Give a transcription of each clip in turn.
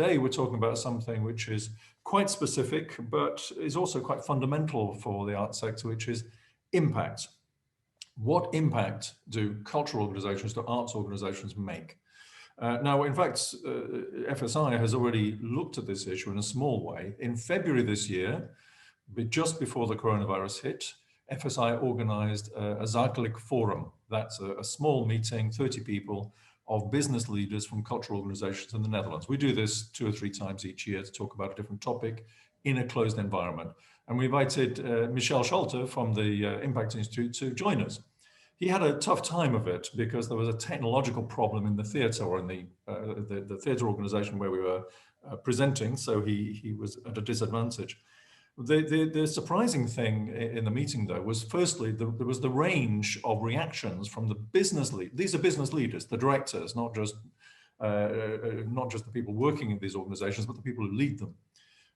today we're talking about something which is quite specific, but is also quite fundamental for the arts sector, which is impact. What impact do cultural organizations, do arts organizations make? Now, in fact, FSI has already looked at this issue in a small way. In February this year, just before the coronavirus hit, FSI organized a Zakelijk Forum. That's a small meeting, 30 people, of business leaders from cultural organizations in the Netherlands. We do this 2 or 3 times each year to talk about a different topic in a closed environment. And we invited Michel Schulte from the Impact Institute to join us. He had a tough time of it because there was a technological problem in the theatre, or in the theatre organization where we were presenting, so he was at a disadvantage. The surprising thing in the meeting, though, was firstly, there was the range of reactions from the business leaders. These are business leaders, the directors, not just the people working in these organizations, but the people who lead them.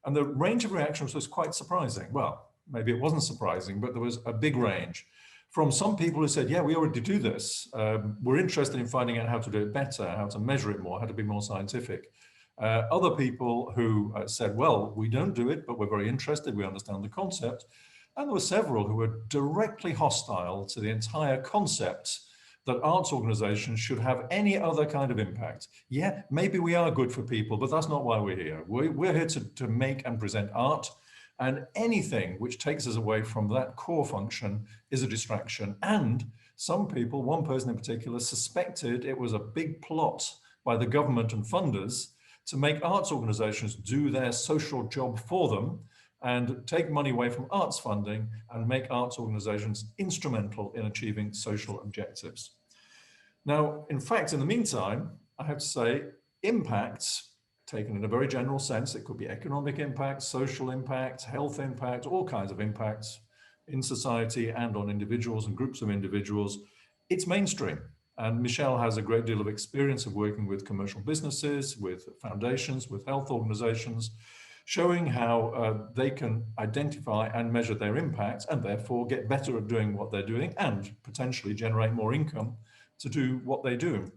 And the range of reactions was quite surprising. Well, maybe it wasn't surprising, but there was a big range. From some people who said, yeah, we already do this. We're interested in finding out how to do it better, how to measure it more, how to be more scientific. Other people who said, well, we don't do it, but we're very interested, we understand the concept. And there were several who were directly hostile to the entire concept that arts organizations should have any other kind of impact. Yeah, maybe we are good for people, but that's not why we're here. We're here to make and present art, and anything which takes us away from that core function is a distraction. And some people, one person in particular, suspected it was a big plot by the government and funders to make arts organizations do their social job for them and take money away from arts funding and make arts organizations instrumental in achieving social objectives. Now, in fact, in the meantime, I have to say, impact, taken in a very general sense, it could be economic impact, social impact, health impact, all kinds of impacts in society and on individuals and groups of individuals, it's mainstream. And Michel has a great deal of experience of working with commercial businesses, with foundations, with health organizations, showing how they can identify and measure their impact and therefore get better at doing what they're doing and potentially generate more income to do what they do.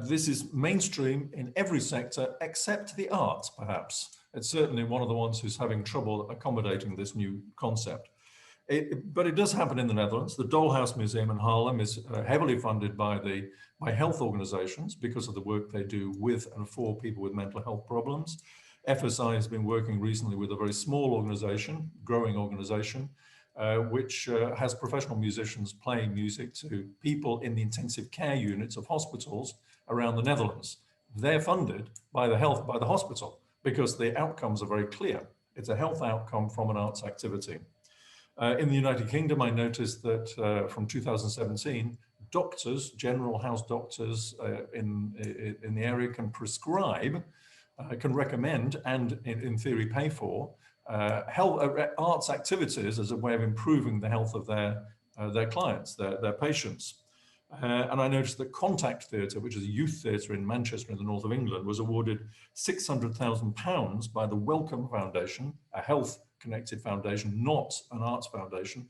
This is mainstream in every sector except the arts, perhaps. It's certainly one of the ones who's having trouble accommodating this new concept. But it does happen in the Netherlands. The Dollhouse Museum in Haarlem is heavily funded by health organizations because of the work they do with and for people with mental health problems. FSI has been working recently with a very small organization, growing organization, which has professional musicians playing music to people in the intensive care units of hospitals around the Netherlands. They're funded by the hospital because the outcomes are very clear. It's a health outcome from an arts activity. In the United Kingdom, I noticed that from 2017, doctors, general house doctors in the area can prescribe, can recommend, and in theory pay for arts activities as a way of improving the health of their clients, their patients. And I noticed that Contact Theatre, which is a youth theatre in Manchester in the north of England, was awarded £600,000 by the Wellcome Foundation, a health-connected foundation, not an arts foundation.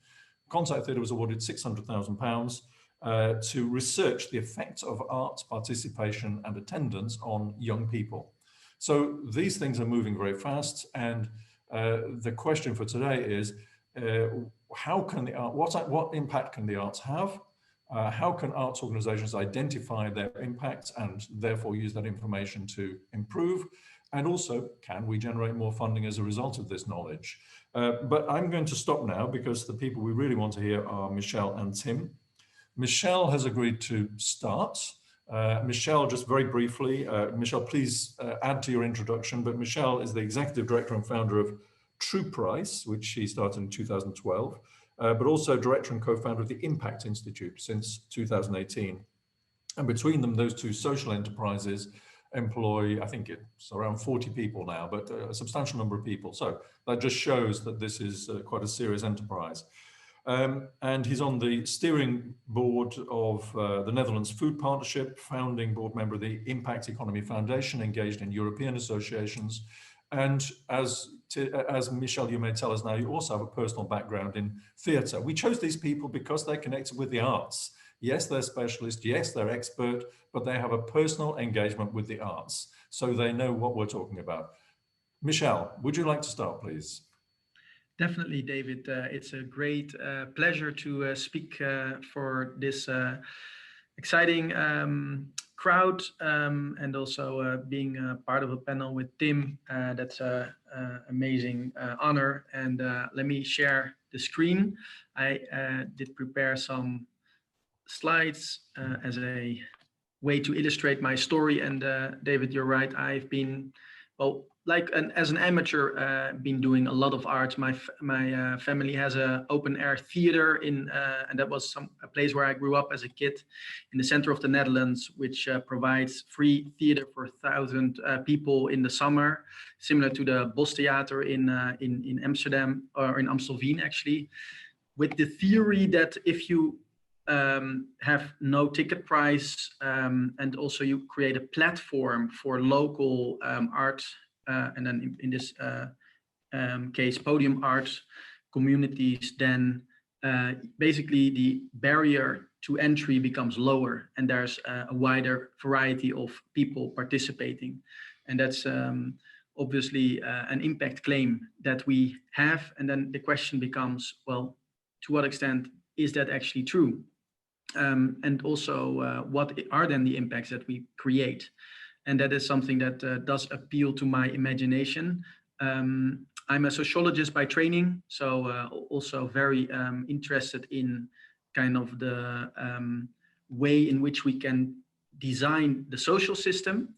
Contact Theatre was awarded £600,000 to research the effect of arts participation and attendance on young people. So these things are moving very fast, and the question for today is, how can the art, what impact can the arts have? How can arts organizations identify their impact and therefore use that information to improve? And also, can we generate more funding as a result of this knowledge? But I'm going to stop now because the people we really want to hear are Michel and Tim. Michel has agreed to start. Michel, just very briefly, Michel, please add to your introduction, but Michel is the executive director and founder of True Price, which he started in 2012. But also director and co-founder of the Impact Institute since 2018. And between them, those two social enterprises employ, I think it's around 40 people now, but a substantial number of people. So that just shows that this is quite a serious enterprise. And he's on the steering board of the Netherlands Food Partnership, founding board member of the Impact Economy Foundation, engaged in European associations. And as Michel, you may tell us now, you also have a personal background in theatre. We chose these people because they're connected with the arts. Yes, they're specialist. Yes, they're expert, but they have a personal engagement with the arts, so they know what we're talking about. Michelle, would you like to start, please? Definitely, David. It's a great pleasure to speak for this exciting crowd, and also being part of a panel with Tim. That's an amazing honor. And let me share the screen. I did prepare some slides as a way to illustrate my story. And David, you're right. I've been, well, as an amateur, been doing a lot of art. My family has a open air theater and that was a place where I grew up as a kid, in the center of the Netherlands, which provides free theater for 1,000 people in the summer, similar to the Bostheater in Amsterdam, or in Amstelveen actually, with the theory that if you have no ticket price, and also you create a platform for local art, and then in this case podium art communities, then basically the barrier to entry becomes lower, and there's a wider variety of people participating. And that's obviously an impact claim that we have. And then the question becomes, well, to what extent is that actually true? And also, what are then the impacts that we create? And that is something that does appeal to my imagination. I'm a sociologist by training, so also very interested in kind of the way in which we can design the social system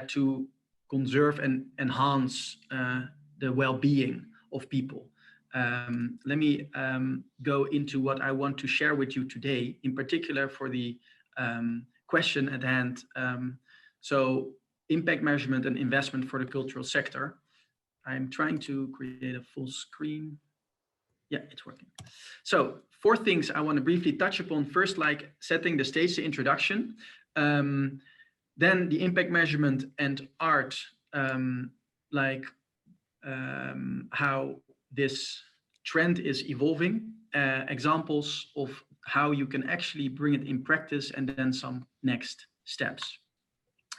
to conserve and enhance the well-being of people. Let me go into what I want to share with you today, in particular for the question at hand. So impact measurement and investment for the cultural sector. I'm trying to create a full screen. Yeah, it's working. So 4 things I want to briefly touch upon. First, like setting the stage, the introduction. Then the impact measurement and art, how this trend is evolving, examples of how you can actually bring it in practice, and then some next steps.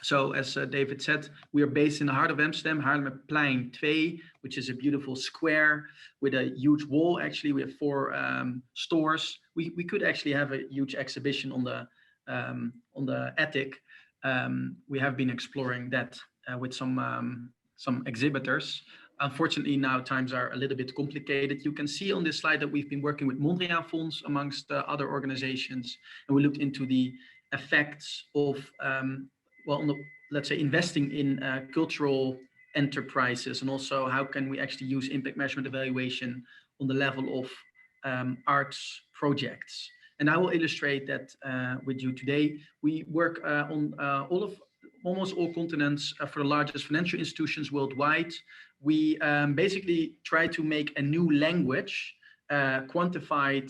So as David said, we are based in the heart of Amsterdam, Haarlemmerplein 2, which is a beautiful square with a huge wall. Actually, we have 4 stores. We could actually have a huge exhibition on the attic. We have been exploring that with some exhibitors. Unfortunately, now times are a little bit complicated. You can see on this slide that we've been working with Mondrian Fonds amongst other organizations, and we looked into the effects of let's say investing in cultural enterprises, and also how can we actually use impact measurement evaluation on the level of arts projects. And I will illustrate that with you today. We work on almost all continents for the largest financial institutions worldwide. We basically try to make a new language, quantified,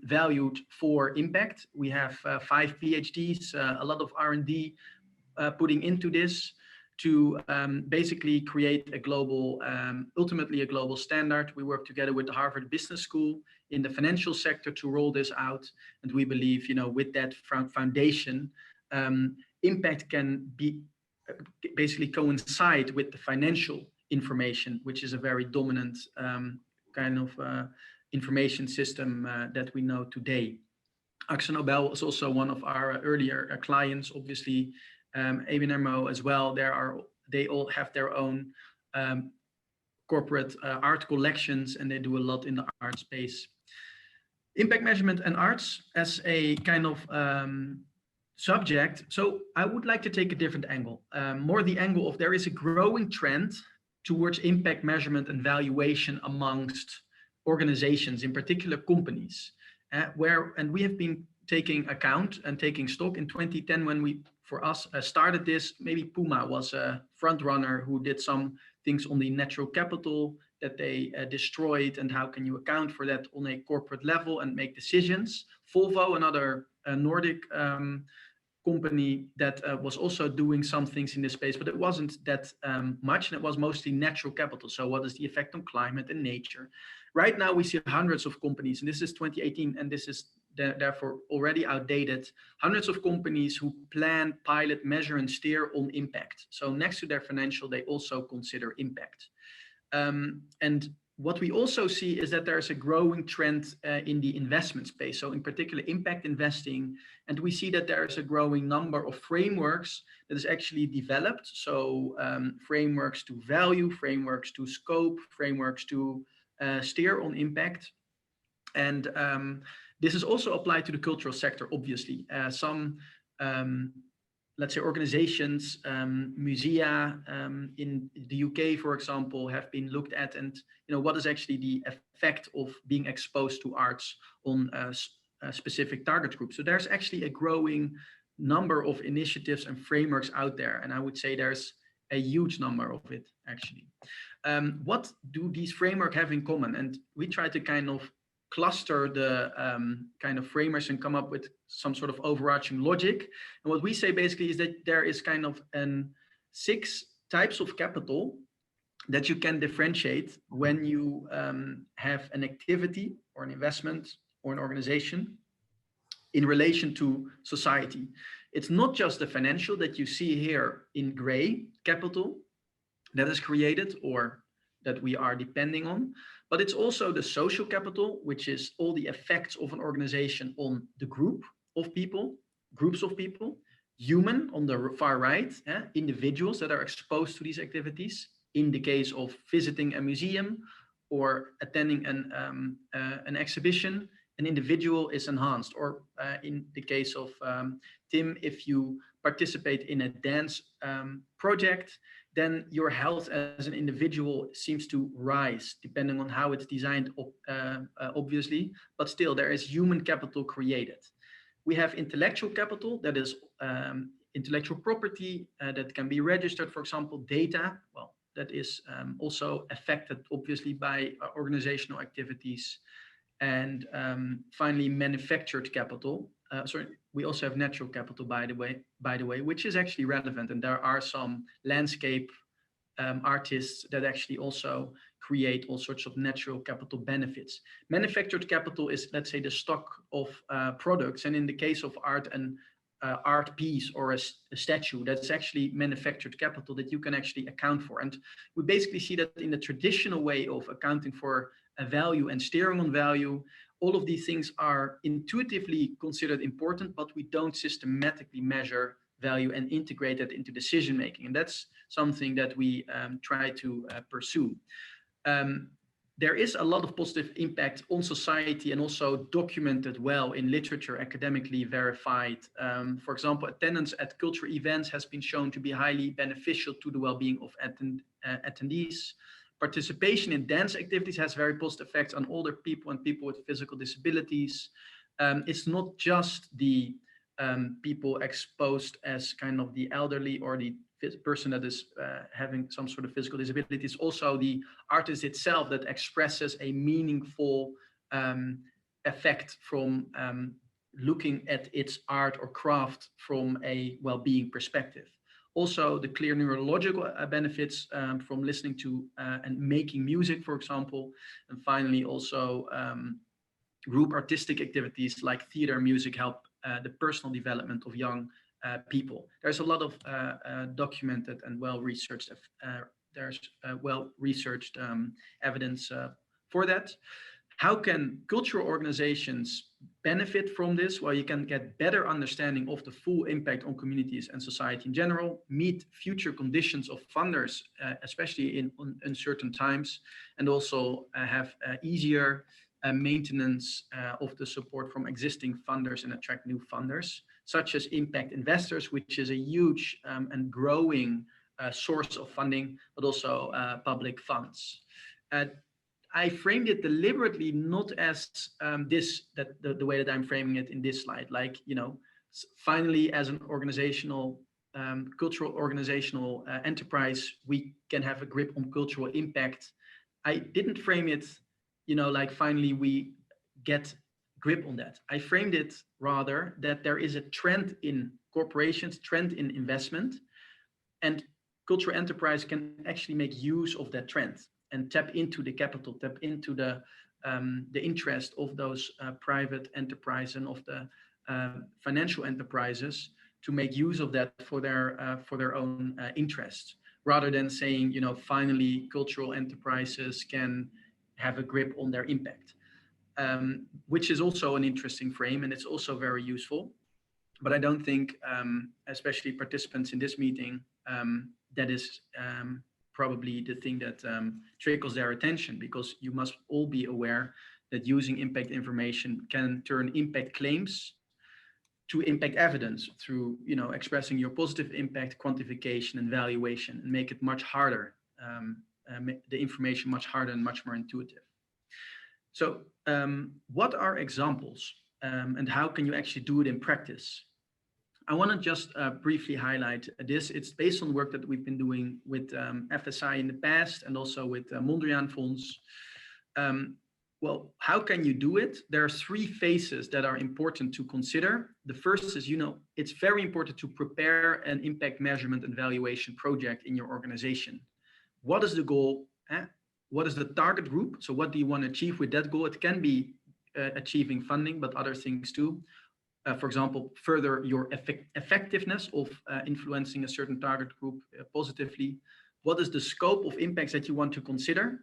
valued for impact. We have 5 PhDs, a lot of R&D putting into this to basically create a global, ultimately a global standard. We work together with the Harvard Business School in the financial sector to roll this out. And we believe, with that foundation, impact can be basically coincide with the financial information, which is a very dominant kind of information system that we know today. AXA Nobel was also one of our earlier clients, obviously. ABN AMRO as well. They all have their own corporate art collections, and they do a lot in the art space. Impact measurement and arts as a kind of subject. So I would like to take a different angle, more the angle of there is a growing trend towards impact measurement and valuation amongst organizations, in particular companies, and we have been taking account and taking stock. In 2010, when we, for us, started this, maybe Puma was a front runner who did some things on the natural capital that they destroyed, and how can you account for that on a corporate level and make decisions. Volvo, another Nordic company that was also doing some things in this space, but it wasn't that much, and it was mostly natural capital. So what is the effect on climate and nature? Right now we see hundreds of companies, and this is 2018, and this is therefore already outdated, hundreds of companies who plan, pilot, measure, and steer on impact. So next to their financial, they also consider impact. And what we also see is that there's a growing trend in the investment space. So in particular, impact investing. And we see that there's a growing number of frameworks that is actually developed. So frameworks to value, frameworks to scope, frameworks to steer on impact. And this is also applied to the cultural sector, obviously. Some let's say organizations, musea in the UK, for example, have been looked at, and what is actually the effect of being exposed to arts on a specific target group. So there's actually a growing number of initiatives and frameworks out there, and I would say there's a huge number of it actually. What do these frameworks have in common? And we try to kind of cluster the kind of frameworks and come up with some sort of overarching logic. And what we say basically is that there is kind of 6 types of capital that you can differentiate when you have an activity or an investment or an organization in relation to society. It's not just the financial that you see here in gray capital that is created or that we are depending on, but it's also the social capital, which is all the effects of an organization on the group of people, groups of people, human on the far right, individuals that are exposed to these activities. In the case of visiting a museum or attending an exhibition, an individual is enhanced. Or in the case of Tim, if you participate in a dance project, then your health as an individual seems to rise, depending on how it's designed, obviously, but still there is human capital created. We have intellectual capital, that is intellectual property that can be registered, for example, data, well, that is also affected, obviously, by organizational activities. And finally, manufactured capital. We also have natural capital, by the way, which is actually relevant. And there are some landscape artists that actually also create all sorts of natural capital benefits. Manufactured capital is, let's say, the stock of products. And in the case of art, an art piece or a statue, that's actually manufactured capital that you can actually account for. And we basically see that in the traditional way of accounting for a value and steering on value, all of these things are intuitively considered important, but we don't systematically measure value and integrate it into decision making. And that's something that we try to pursue. There is a lot of positive impact on society and also documented well in literature, academically verified. For example, attendance at cultural events has been shown to be highly beneficial to the well-being of attendees. Participation in dance activities has very positive effects on older people and people with physical disabilities. It's not just the people exposed as kind of the elderly or the person that is having some sort of physical disability. It's also the artist itself that expresses a meaningful effect from looking at its art or craft from a well-being perspective. Also, the clear neurological benefits from listening to and making music, for example. And finally, also group artistic activities like theater, music help the personal development of young people. There's a lot of documented and well-researched, evidence for that. How can cultural organizations benefit from this? Well, you can get better understanding of the full impact on communities and society in general, meet future conditions of funders, especially in uncertain times, and also have easier maintenance of the support from existing funders and attract new funders, such as impact investors, which is a huge and growing source of funding, but also public funds. I framed it deliberately not as the way that I'm framing it in this slide, like, finally, as an organizational, cultural organizational enterprise, we can have a grip on cultural impact. I didn't frame it, like finally we get grip on that. I framed it rather that there is a trend in corporations, trend in investment, and cultural enterprise can actually make use of that trend. and tap into the capital, tap into the interest of those private enterprise and of the financial enterprises to make use of that for their own interests, rather than saying, finally cultural enterprises can have a grip on their impact, which is also an interesting frame, and it's also very useful. But I don't think, especially participants in this meeting, that is probably the thing that trickles their attention, because you must all be aware that using impact information can turn impact claims to impact evidence through, expressing your positive impact, quantification and valuation, and make it much harder, the information much harder and much more intuitive. So what are examples, and how can you actually do it in practice? I want to just briefly highlight this. It's based on work that we've been doing with efesai in the past, and also with Mondrian Fonds. Well, how can you do it? There are three phases that are important to consider. The first is, it's very important to prepare an impact measurement and valuation project in your organization. What is the goal? What is the target group? So what do you want to achieve with that goal? It can be achieving funding, but other things too. For example, further your effectiveness of influencing a certain target group positively. What is the scope of impacts that you want to consider?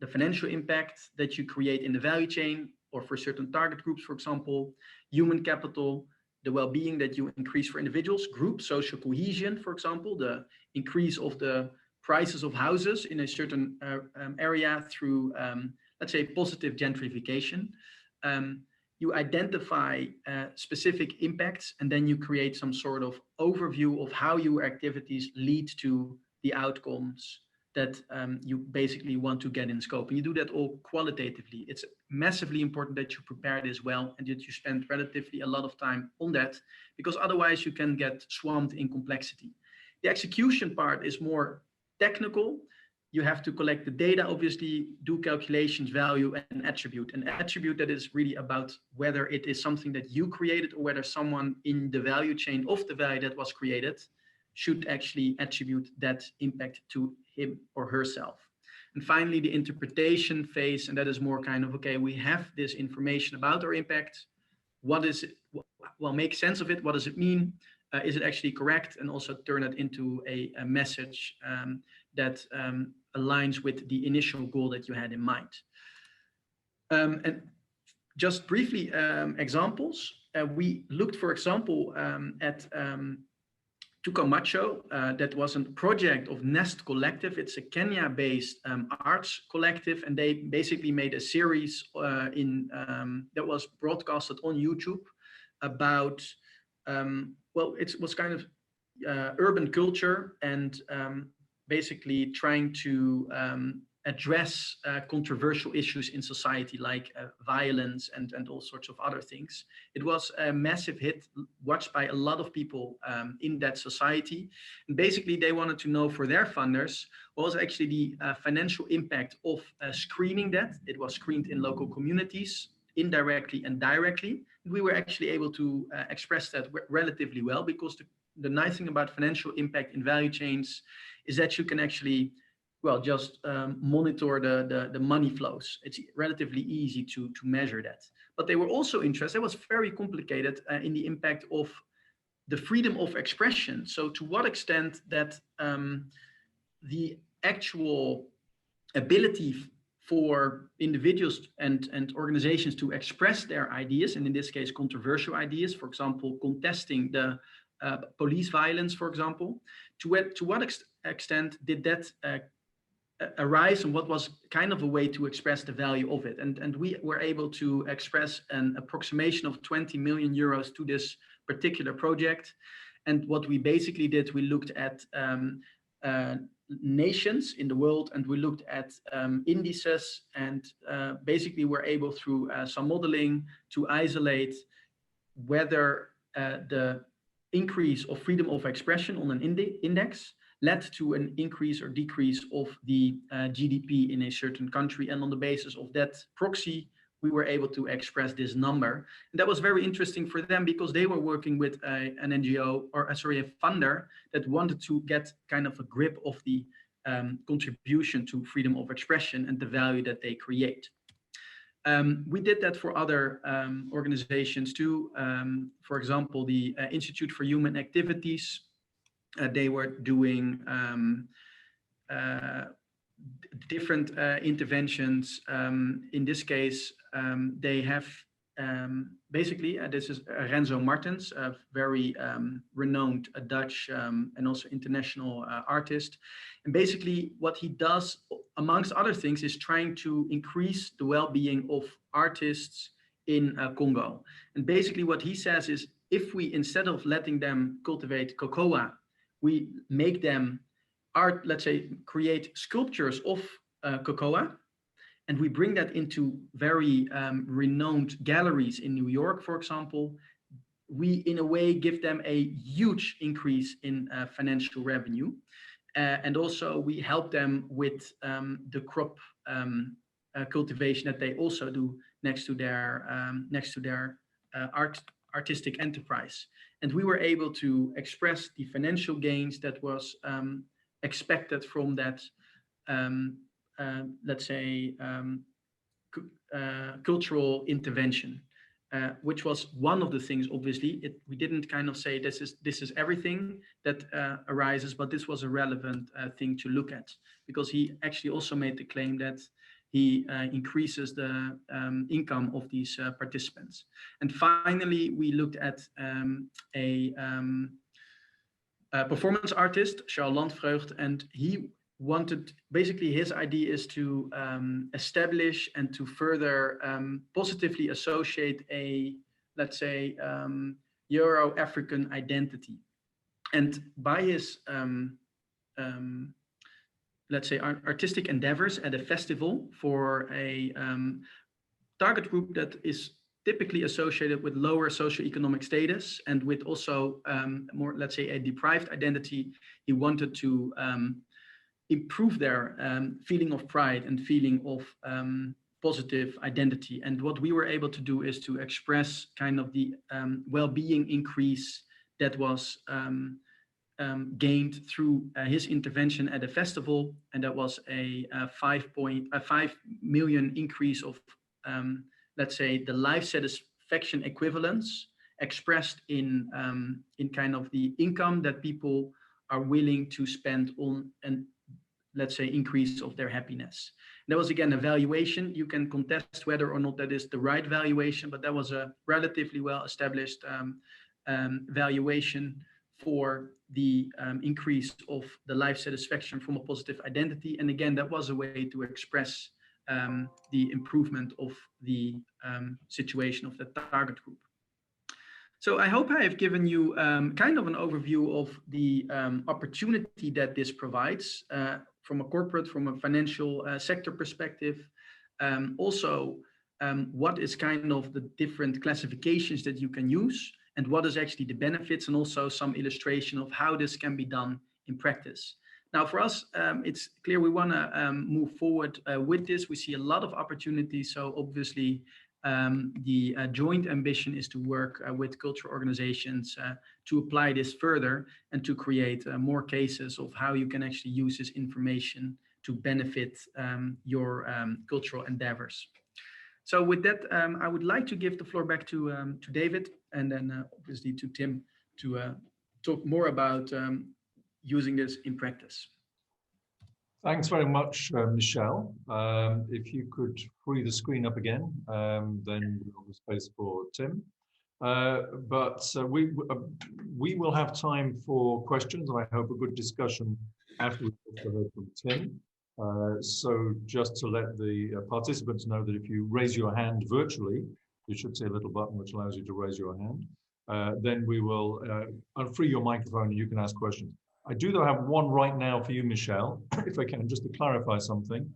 The financial impact that you create in the value chain, or for certain target groups, for example, human capital, the well-being that you increase for individuals, groups, social cohesion, for example, the increase of the prices of houses in a certain area through, let's say, positive gentrification. You identify specific impacts, and then you create some sort of overview of how your activities lead to the outcomes that you basically want to get in scope. And you do that all qualitatively. It's massively important that you prepare this well, and that you spend relatively a lot of time on that, because otherwise you can get swamped in complexity. The execution part is more technical. You have to collect the data, obviously, do calculations, value, and attribute. An attribute that is really about whether it is something that you created, or whether someone in the value chain of the value that was created should actually attribute that impact to him or herself. And finally, the interpretation phase, and that is more kind of, okay, we have this information about our impact. What is it? Well, make sense of it. What does it mean? Is it actually correct? And also turn it into a message that aligns with the initial goal that you had in mind. And just briefly, examples. We looked, for example, at Tucamacho. That was a project of Nest Collective. It's a Kenya-based arts collective, and they basically made a series that was broadcasted on YouTube about, well, it was kind of urban culture, and basically trying to address controversial issues in society, like violence and all sorts of other things. It was a massive hit, watched by a lot of people in that society. And basically, they wanted to know for their funders what was actually the financial impact of screening that. It was screened in local communities, indirectly and directly. We were actually able to express that relatively well, because the nice thing about financial impact in value chains is that you can actually, well, just monitor the money flows. It's relatively easy to measure that. But they were also interested, it was very complicated, in the impact of the freedom of expression. So to what extent that the actual ability for individuals and organizations to express their ideas, and in this case, controversial ideas, for example, contesting the police violence, for example, to what extent did that arise, and what was kind of a way to express the value of it. And we were able to express an approximation of 20 million euros to this particular project. And what we basically did, we looked at nations in the world, and we looked at indices, and basically were able through some modeling to isolate whether the increase of freedom of expression on an index led to an increase or decrease of the GDP in a certain country. And on the basis of that proxy, we were able to express this number. And that was very interesting for them, because they were working with an NGO, or sorry, a funder that wanted to get kind of a grip of the contribution to freedom of expression and the value that they create. We did that for other organizations too. For example, the Institute for Human Activities, they were doing different interventions. In this case, they have basically, this is Renzo Martens, a very renowned Dutch and also international artist. And basically what he does, amongst other things, is trying to increase the well-being of artists in Congo. And basically what he says is, if we, instead of letting them cultivate cocoa, we make them art, let's say, create sculptures of cocoa, and we bring that into very renowned galleries in New York, for example, we in a way give them a huge increase in financial revenue. And also we help them with the crop cultivation that they also do next to their artistic enterprise. And we were able to express the financial gains that was expected from that, let's say, cultural intervention, which was one of the things. Obviously, we didn't kind of say this is everything that arises, but this was a relevant thing to look at, because he actually also made the claim that he increases the income of these participants. And finally, we looked at a performance artist, Charles Landvreugd, and he wanted, basically his idea is to establish and to further positively associate a, let's say, Euro-African identity. And by his, let's say, artistic endeavors at a festival for a target group that is typically associated with lower socioeconomic status and with also more, let's say, a deprived identity, he wanted to improve their feeling of pride and feeling of positive identity. And what we were able to do is to express kind of the well-being increase that was gained through his intervention at a festival, and that was a 5 million increase of, let's say, the life satisfaction equivalence expressed in kind of the income that people are willing to spend on an, let's say, increase of their happiness. And that was, again, a valuation. You can contest whether or not that is the right valuation, but that was a relatively well-established valuation for the increase of the life satisfaction from a positive identity. And again, that was a way to express the improvement of the situation of the target group. So I hope I have given you kind of an overview of the opportunity that this provides from a corporate, from a financial sector perspective. Also, what is kind of the different classifications that you can use, and what is actually the benefits, and also some illustration of how this can be done in practice. Now, for us, it's clear we want to move forward with this. We see a lot of opportunities. So obviously, the joint ambition is to work with cultural organizations to apply this further and to create more cases of how you can actually use this information to benefit your cultural endeavors. So with that, I would like to give the floor back to David, and then obviously to Tim, to talk more about using this in practice. Thanks very much, Michelle. If you could free the screen up again, then we'll have space for Tim. We will have time for questions, and I hope a good discussion after we've heard from Tim. So just to let the participants know that if you raise your hand virtually, you should see a little button which allows you to raise your hand. Then we will unfree your microphone and you can ask questions. I do, though, have one right now for you, Michelle, if I can, just to clarify something.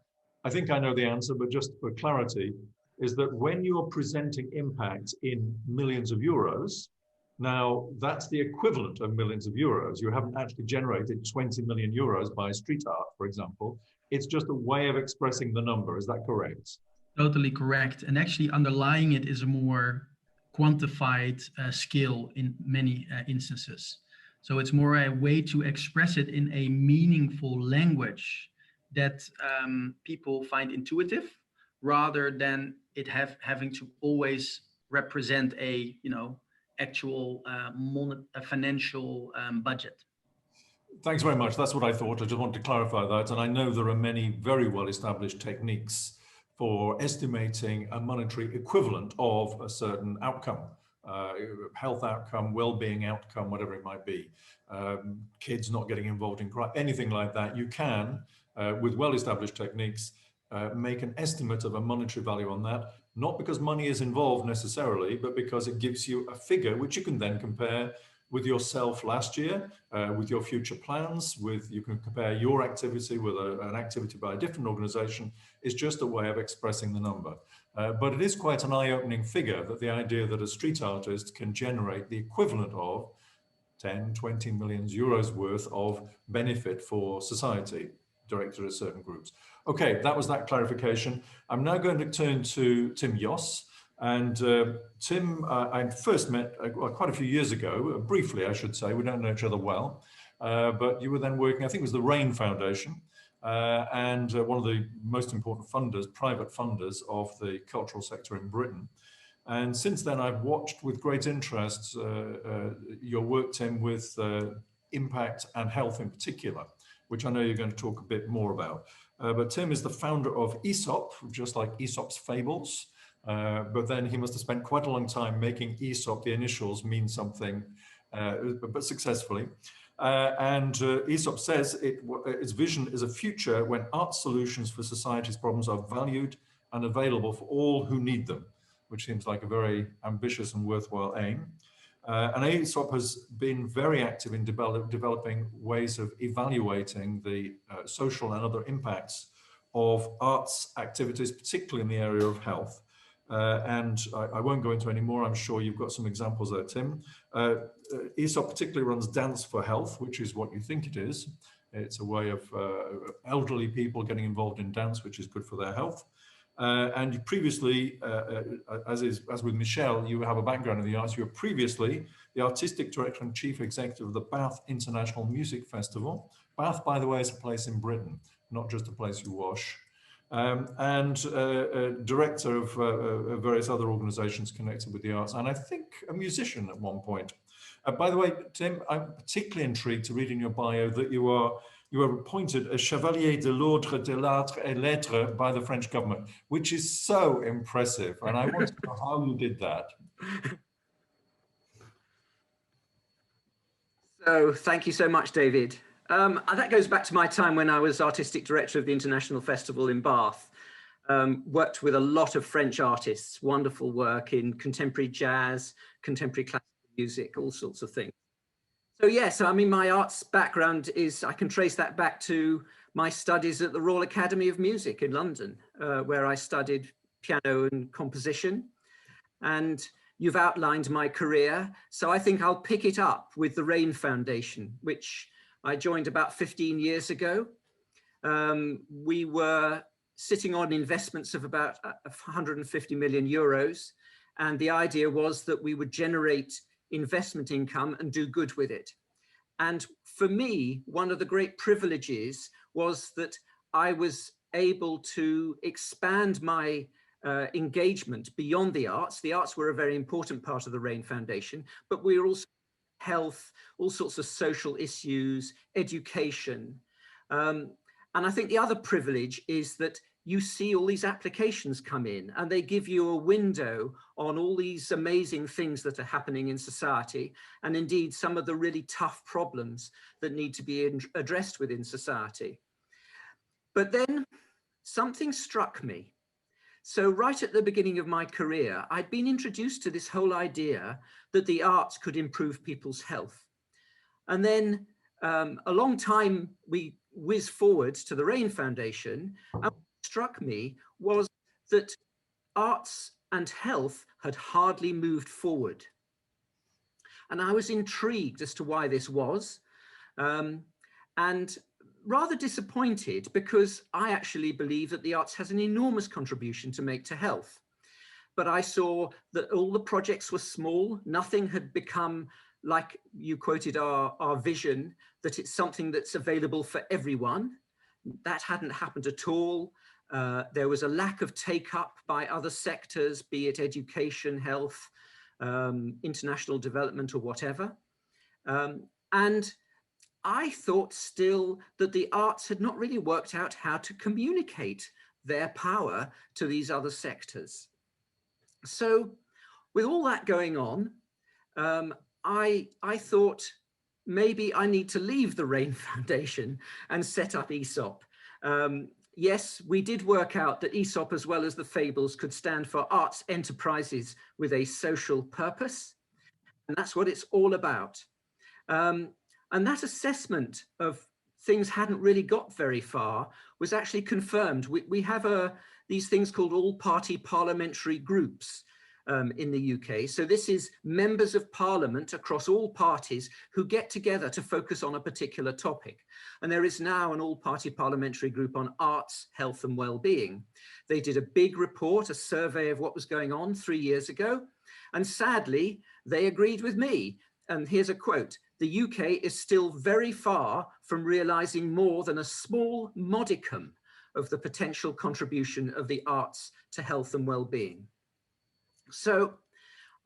I think I know the answer, but just for clarity, is that when you're presenting impact in millions of euros, now that's the equivalent of millions of euros. You haven't actually generated 20 million euros by street art, for example. It's just a way of expressing the number. Is that correct? Totally correct. And actually underlying it is a more quantified scale in many instances. So it's more a way to express it in a meaningful language that people find intuitive, rather than it having to always represent a, actual a financial budget. Thanks very much. That's what I thought. I just wanted to clarify that. And I know there are many very well established techniques for estimating a monetary equivalent of a certain outcome, health outcome, well-being outcome, whatever it might be, kids not getting involved in crime, anything like that. You can, with well-established techniques, make an estimate of a monetary value on that, not because money is involved necessarily, but because it gives you a figure which you can then compare with yourself last year, with your future plans, you can compare your activity with an activity by a different organization. Is just a way of expressing the number. But it is quite an eye-opening figure, that the idea that a street artist can generate the equivalent of 10, 20 million euros worth of benefit for society directed at certain groups. Okay, that was that clarification. I'm now going to turn to Tim Jos. And Tim, I first met quite a few years ago, briefly, I should say. We don't know each other well, but you were then working, I think it was the RAIN Foundation, and one of the most important funders, private funders of the cultural sector in Britain. And since then, I've watched with great interest your work, Tim, with impact and health in particular, which I know you're going to talk a bit more about. But Tim is the founder of Aesop, just like Aesop's Fables. But then he must have spent quite a long time making Aesop, the initials, mean something, but successfully. And Aesop says its vision is a future when art solutions for society's problems are valued and available for all who need them, which seems like a very ambitious and worthwhile aim. And Aesop has been very active in developing ways of evaluating the social and other impacts of arts activities, particularly in the area of health. And I won't go into any more. I'm sure you've got some examples there, Tim. Aesop particularly runs Dance for Health, which is what you think it is. It's a way of elderly people getting involved in dance, which is good for their health. And you previously, as with Michelle, you have a background in the arts. You were previously the artistic director and chief executive of the Bath International Music Festival. Bath, by the way, is a place in Britain, not just a place you wash. And director of various other organizations connected with the arts, and I think a musician at one point. By the way, Tim, I'm particularly intrigued to read in your bio that you were appointed a Chevalier de l'Ordre des Arts et Lettres by the French government, which is so impressive. And I want to know how you did that. So thank you so much, David. That goes back to my time when I was artistic director of the International Festival in Bath. Worked with a lot of French artists, wonderful work in contemporary jazz, contemporary classical music, all sorts of things. So yes, I mean, my arts background is, I can trace that back to my studies at the Royal Academy of Music in London, where I studied piano and composition. And you've outlined my career, so I think I'll pick it up with the RAIN Foundation, which I joined about 15 years ago. We were sitting on investments of about 150 million euros. And the idea was that we would generate investment income and do good with it. And for me, one of the great privileges was that I was able to expand my engagement beyond the arts. The arts were a very important part of the RAIN Foundation, but we were also health, all sorts of social issues, education. And I think the other privilege is that you see all these applications come in and they give you a window on all these amazing things that are happening in society, and indeed some of the really tough problems that need to be addressed within society. But then something struck me. So right at the beginning of my career, I'd been introduced to this whole idea that the arts could improve people's health. And then a long time we whiz forward to the RAIN Foundation, and what struck me was that arts and health had hardly moved forward. And I was intrigued as to why this was, and rather disappointed, because I actually believe that the arts has an enormous contribution to make to health. But I saw that all the projects were small, nothing had become like you quoted our vision, that it's something that's available for everyone. That hadn't happened at all. There was a lack of take-up by other sectors, be it education, health, international development, or whatever. And I thought still that the arts had not really worked out how to communicate their power to these other sectors. So with all that going on, I thought maybe I need to leave the RAIN Foundation and set up ESOP. Yes, we did work out that ESOP, as well as the fables, could stand for arts enterprises with a social purpose. And that's what it's all about. And that assessment of things hadn't really got very far was actually confirmed. We have these things called all-party parliamentary groups in the UK. So this is members of parliament across all parties who get together to focus on a particular topic. And there is now an all-party parliamentary group on arts, health and well-being. They did a big report, a survey of what was going on 3 years ago. And sadly, they agreed with me. And here's a quote: "The UK is still very far from realizing more than a small modicum of the potential contribution of the arts to health and well-being." So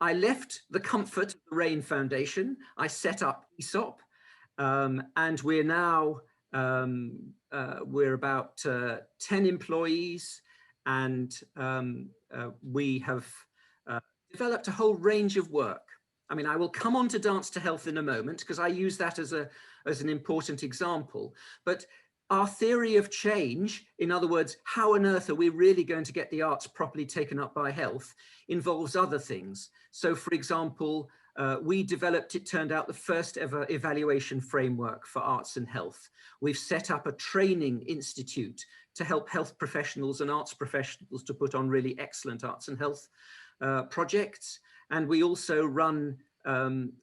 I left the comfort of the RAIN Foundation. I set up ESOP, and we're now, we're about 10 employees, and we have developed a whole range of work. I mean, I will come on to Dance to Health in a moment, because I use that as an important example. But our theory of change, in other words, how on earth are we really going to get the arts properly taken up by health, involves other things. So, for example, we developed, it turned out, the first ever evaluation framework for arts and health. We've set up a training institute to help health professionals and arts professionals to put on really excellent arts and health projects. And we also run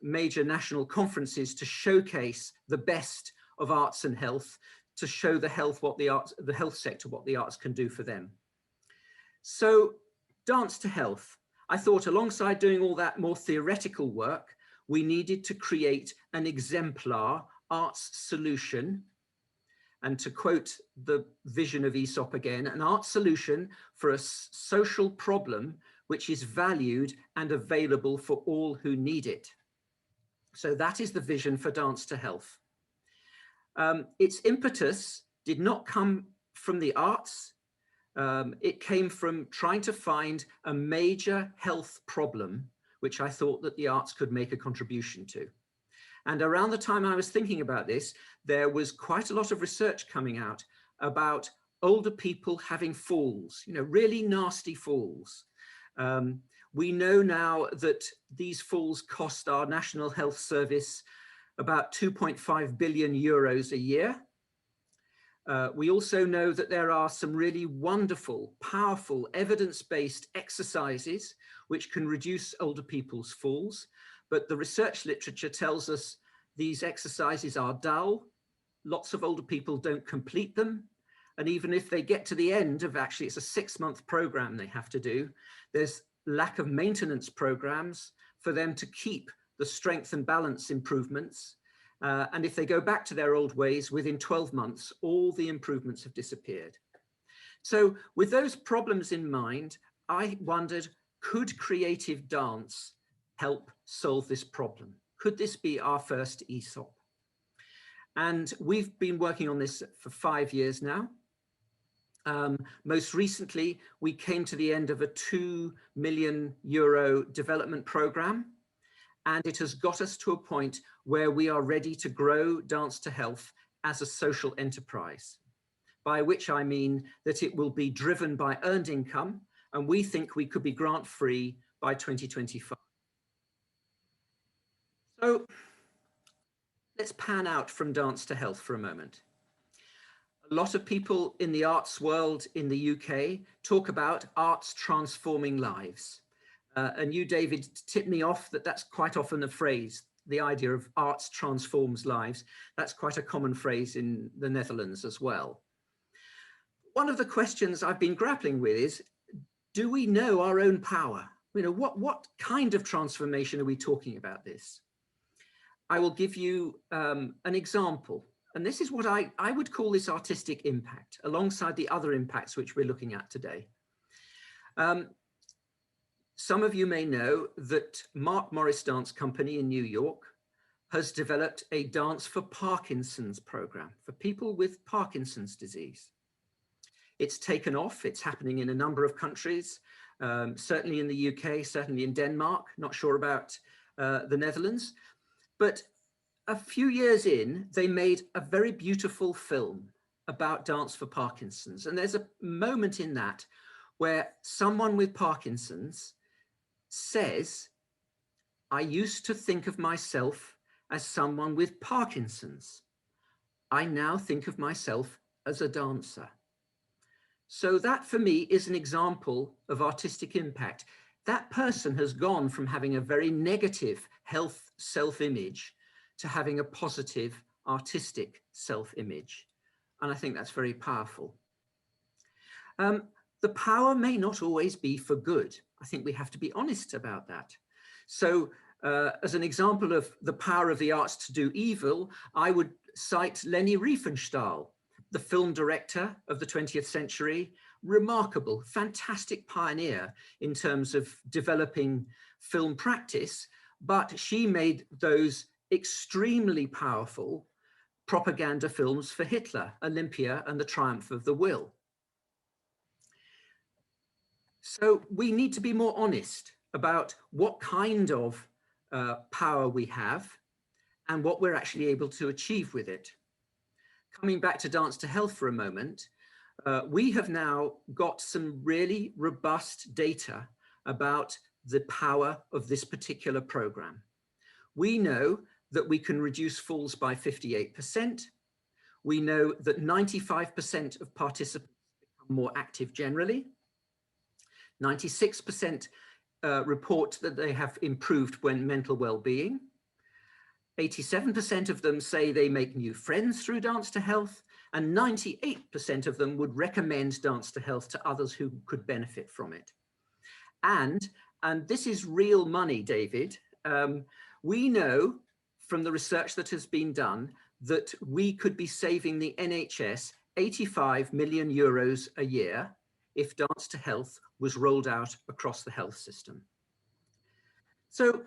major national conferences to showcase the best of arts and health, to show the health sector what the arts can do for them. So, Dance to Health. I thought alongside doing all that more theoretical work, we needed to create an exemplar arts solution. And to quote the vision of ESOP again, an art solution for a social problem which is valued and available for all who need it. So that is the vision for Dance to Health. Its impetus did not come from the arts. It came from trying to find a major health problem, which I thought that the arts could make a contribution to. And around the time I was thinking about this, there was quite a lot of research coming out about older people having falls, really nasty falls. We know now that these falls cost our National Health Service about 2.5 billion euros a year. We also know that there are some really wonderful, powerful, evidence-based exercises which can reduce older people's falls. But the research literature tells us these exercises are dull. Lots of older people don't complete them. And even if they get to the end of, actually, it's a 6-month program they have to do, there's lack of maintenance programs for them to keep the strength and balance improvements. And if they go back to their old ways, within 12 months, all the improvements have disappeared. So with those problems in mind, I wondered, could creative dance help solve this problem? Could this be our first ESOP? And we've been working on this for 5 years now. Most recently, we came to the end of a €2 million development program, and it has got us to a point where we are ready to grow Dance to Health as a social enterprise, by which I mean that it will be driven by earned income, and we think we could be grant-free by 2025. So let's pan out from Dance to Health for a moment. A lot of people in the arts world in the UK talk about arts transforming lives. And you, David, tipped me off that that's quite often a phrase, the idea of arts transforms lives. That's quite a common phrase in the Netherlands as well. One of the questions I've been grappling with is, do we know our own power? What kind of transformation are we talking about this? I will give you an example. And this is what I would call this artistic impact, alongside the other impacts which we're looking at today. Some of you may know that Mark Morris Dance Company in New York has developed a Dance for Parkinson's program for people with Parkinson's disease. It's taken off. It's happening in a number of countries, certainly in the UK, certainly in Denmark, not sure about the Netherlands. But a few years in, they made a very beautiful film about Dance for Parkinson's. And there's a moment in that where someone with Parkinson's says, I used to think of myself as someone with Parkinson's. I now think of myself as a dancer. So that for me is an example of artistic impact. That person has gone from having a very negative health self-image to having a positive artistic self-image. And I think that's very powerful. The power may not always be for good. I think we have to be honest about that. So as an example of the power of the arts to do evil, I would cite Leni Riefenstahl, the film director of the 20th century, remarkable, fantastic pioneer in terms of developing film practice, but she made those extremely powerful propaganda films for Hitler, Olympia and the Triumph of the Will. So we need to be more honest about what kind of power we have and what we're actually able to achieve with it. Coming back to Dance to Health for a moment, we have now got some really robust data about the power of this particular program. We know that we can reduce falls by 58%. We know that 95% of participants become more active generally. 96% report that they have improved when mental well-being. 87% of them say they make new friends through Dance to Health, and 98% of them would recommend Dance to Health to others who could benefit from it. And this is real money, David. We know from the research that has been done that we could be saving the NHS 85 million euros a year if Dance to Health was rolled out across the health system. So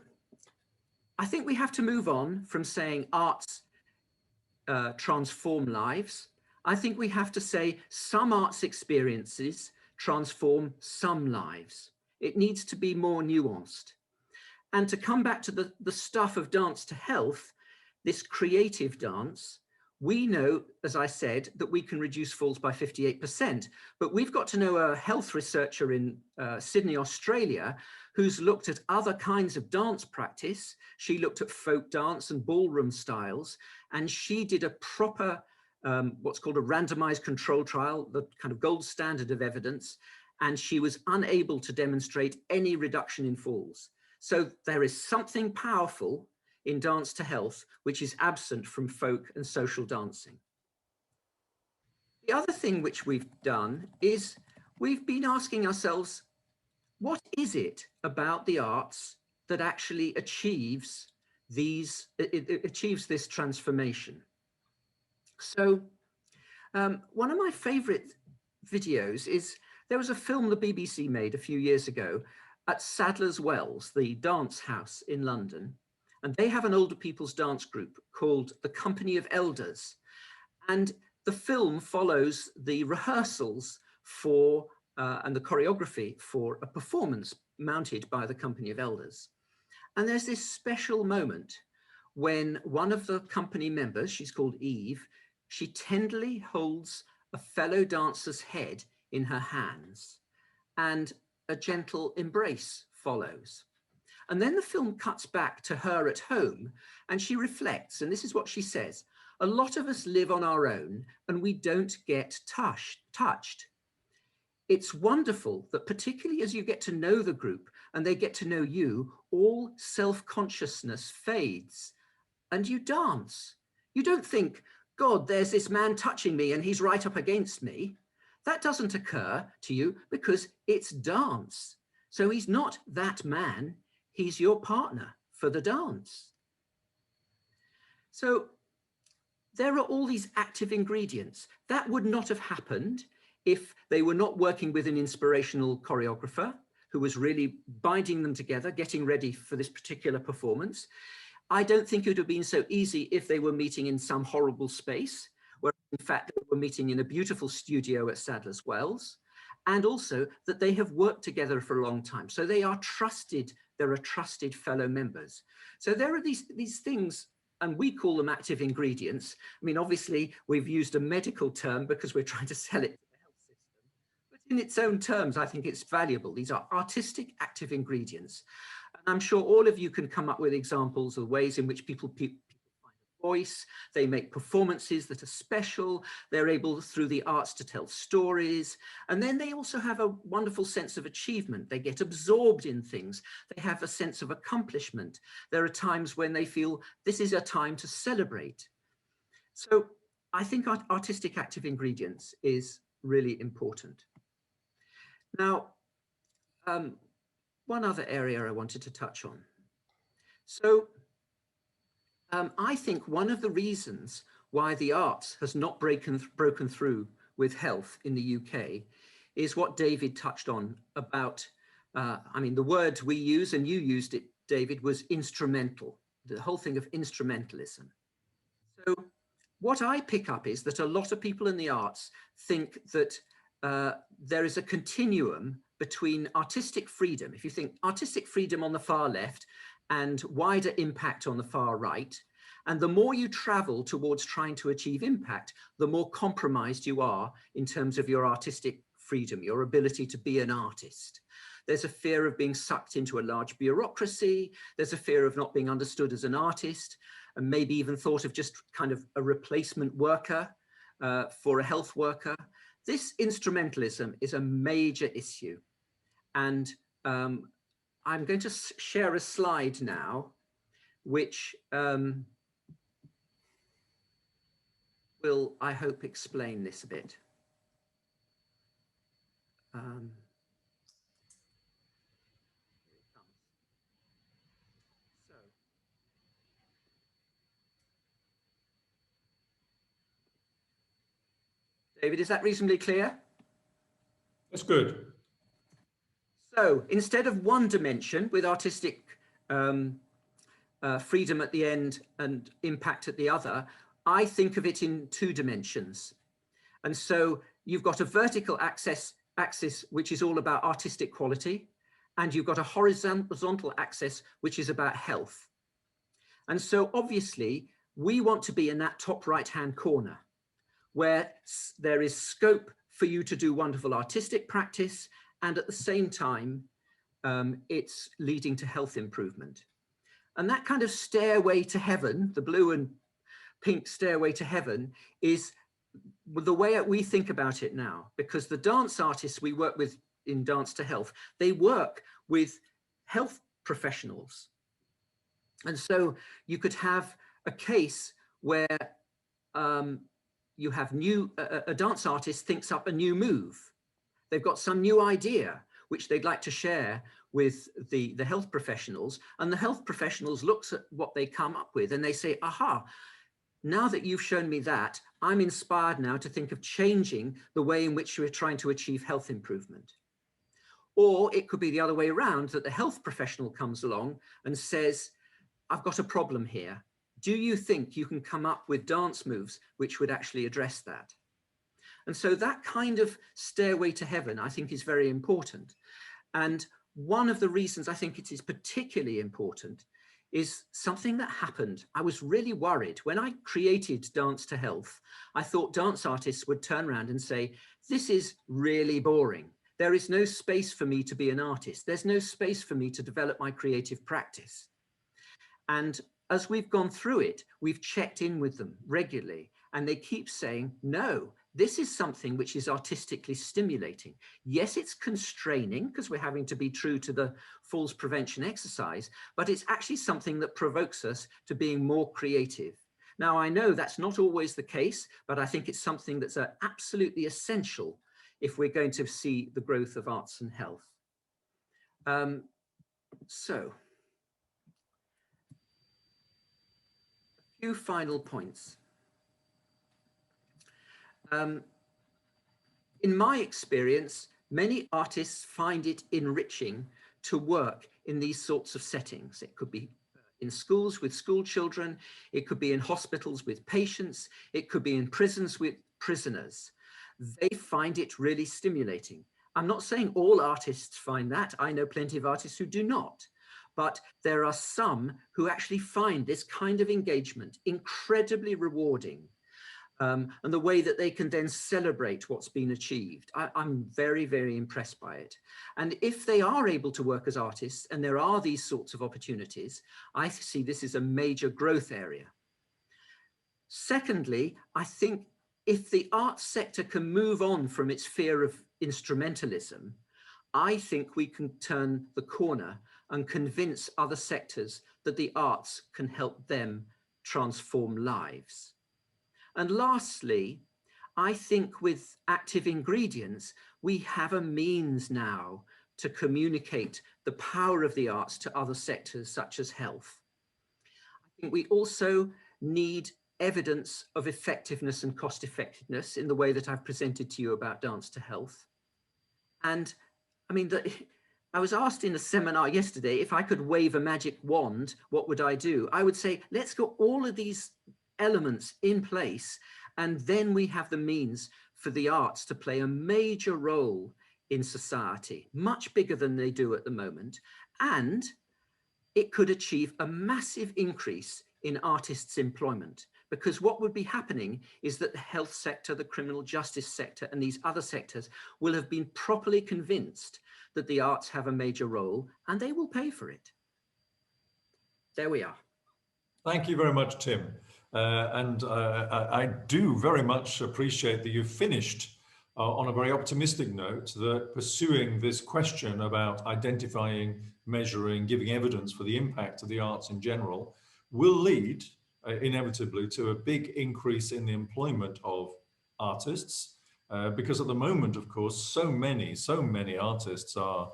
I think we have to move on from saying arts transform lives. I think we have to say some arts experiences transform some lives. It needs to be more nuanced. And to come back to the stuff of Dance to Health, this creative dance, we know, as I said, that we can reduce falls by 58%, but we've got to know a health researcher in Sydney, Australia, who's looked at other kinds of dance practice. She looked at folk dance and ballroom styles, and she did a proper, what's called a randomized control trial, the kind of gold standard of evidence, and she was unable to demonstrate any reduction in falls. So there is something powerful in Dance to Health, which is absent from folk and social dancing. The other thing which we've done is we've been asking ourselves, what is it about the arts that actually achieves this transformation? So one of my favorite videos is, there was a film the BBC made a few years ago at Sadler's Wells, the dance house in London. And they have an older people's dance group called the Company of Elders. And the film follows the rehearsals for and the choreography for a performance mounted by the Company of Elders. And there's this special moment when one of the company members, she's called Eve, she tenderly holds a fellow dancer's head in her hands, and a gentle embrace follows. And then the film cuts back to her at home, and she reflects, and this is what she says: a lot of us live on our own and we don't get touched. It's wonderful that particularly as you get to know the group and they get to know you, all self-consciousness fades and you dance. You don't think, God, there's this man touching me and he's right up against me. That doesn't occur to you because it's dance. So he's not that man, he's your partner for the dance. So there are all these active ingredients. That would not have happened if they were not working with an inspirational choreographer who was really binding them together, getting ready for this particular performance. I don't think it would have been so easy if they were meeting in some horrible space, where in fact they were meeting in a beautiful studio at Sadler's Wells, and also that they have worked together for a long time. So they are trusted, they're a trusted fellow members. So there are these things, and we call them active ingredients. I mean, obviously we've used a medical term because we're trying to sell it to the health system, but in its own terms, I think it's valuable. These are artistic active ingredients. And I'm sure all of you can come up with examples of ways in which people find a voice, they make performances that are special, they're able through the arts to tell stories, and then they also have a wonderful sense of achievement. They get absorbed in things, they have a sense of accomplishment. There are times when they feel this is a time to celebrate. So I think artistic active ingredients is really important. Now, one other area I wanted to touch on. So I think one of the reasons why the arts has not broken through with health in the UK is what David touched on about, I mean, the word we use, and you used it, David, was instrumental, the whole thing of instrumentalism. So what I pick up is that a lot of people in the arts think that there is a continuum between artistic freedom, if you think artistic freedom on the far left and wider impact on the far right, and the more you travel towards trying to achieve impact, the more compromised you are in terms of your artistic freedom, your ability to be an artist. There's a fear of being sucked into a large bureaucracy. There's a fear of not being understood as an artist, and maybe even thought of just kind of a replacement worker for a health worker. This instrumentalism is a major issue. And I'm going to share a slide now, which will, I hope, explain this a bit. David, is that reasonably clear? That's good. So instead of one dimension with artistic freedom at the end and impact at the other, I think of it in two dimensions. And so you've got a vertical axis, which is all about artistic quality, and you've got a horizontal axis, which is about health. And so obviously we want to be in that top right-hand corner where there is scope for you to do wonderful artistic practice, and at the same time, it's leading to health improvement. And that kind of stairway to heaven, the blue and pink stairway to heaven, is the way we think about it now, because the dance artists we work with in Dance to Health, they work with health professionals. And so you could have a case where you have a dance artist thinks up a new move. They've got some new idea which they'd like to share with the health professionals, and the health professionals looks at what they come up with and they say, aha, now that you've shown me that, I'm inspired now to think of changing the way in which we're trying to achieve health improvement. Or it could be the other way around, that the health professional comes along and says, I've got a problem here. Do you think you can come up with dance moves which would actually address that? And so that kind of stairway to heaven, I think, is very important. And one of the reasons I think it is particularly important is something that happened. I was really worried when I created Dance to Health. I thought dance artists would turn around and say, this is really boring. There is no space for me to be an artist. There's no space for me to develop my creative practice. And as we've gone through it, we've checked in with them regularly, and they keep saying, no, this is something which is artistically stimulating. Yes, it's constraining because we're having to be true to the falls prevention exercise, but it's actually something that provokes us to being more creative. Now, I know that's not always the case, but I think it's something that's absolutely essential if we're going to see the growth of arts and health. So, few final points. In my experience, many artists find it enriching to work in these sorts of settings. It could be in schools with school children, it could be in hospitals with patients, it could be in prisons with prisoners. They find it really stimulating. I'm not saying all artists find that. I know plenty of artists who do not. But there are some who actually find this kind of engagement incredibly rewarding. And the way that they can then celebrate what's been achieved. I'm very, very impressed by it. And if they are able to work as artists, and there are these sorts of opportunities, I see this as a major growth area. Secondly, I think if the arts sector can move on from its fear of instrumentalism, I think we can turn the corner and convince other sectors that the arts can help them transform lives. And lastly, I think with active ingredients, we have a means now to communicate the power of the arts to other sectors such as health. I think we also need evidence of effectiveness and cost effectiveness in the way that I've presented to you about Dance to Health. And I mean, I was asked in a seminar yesterday, if I could wave a magic wand, what would I do? I would say, let's get all of these elements in place, and then we have the means for the arts to play a major role in society, much bigger than they do at the moment. And it could achieve a massive increase in artists' employment, because what would be happening is that the health sector, the criminal justice sector, and these other sectors will have been properly convinced that the arts have a major role, and they will pay for it. There we are. Thank you very much, Tim. I do very much appreciate that you've finished on a very optimistic note, that pursuing this question about identifying, measuring, giving evidence for the impact of the arts in general will lead inevitably to a big increase in the employment of artists, because at the moment, of course, so many artists are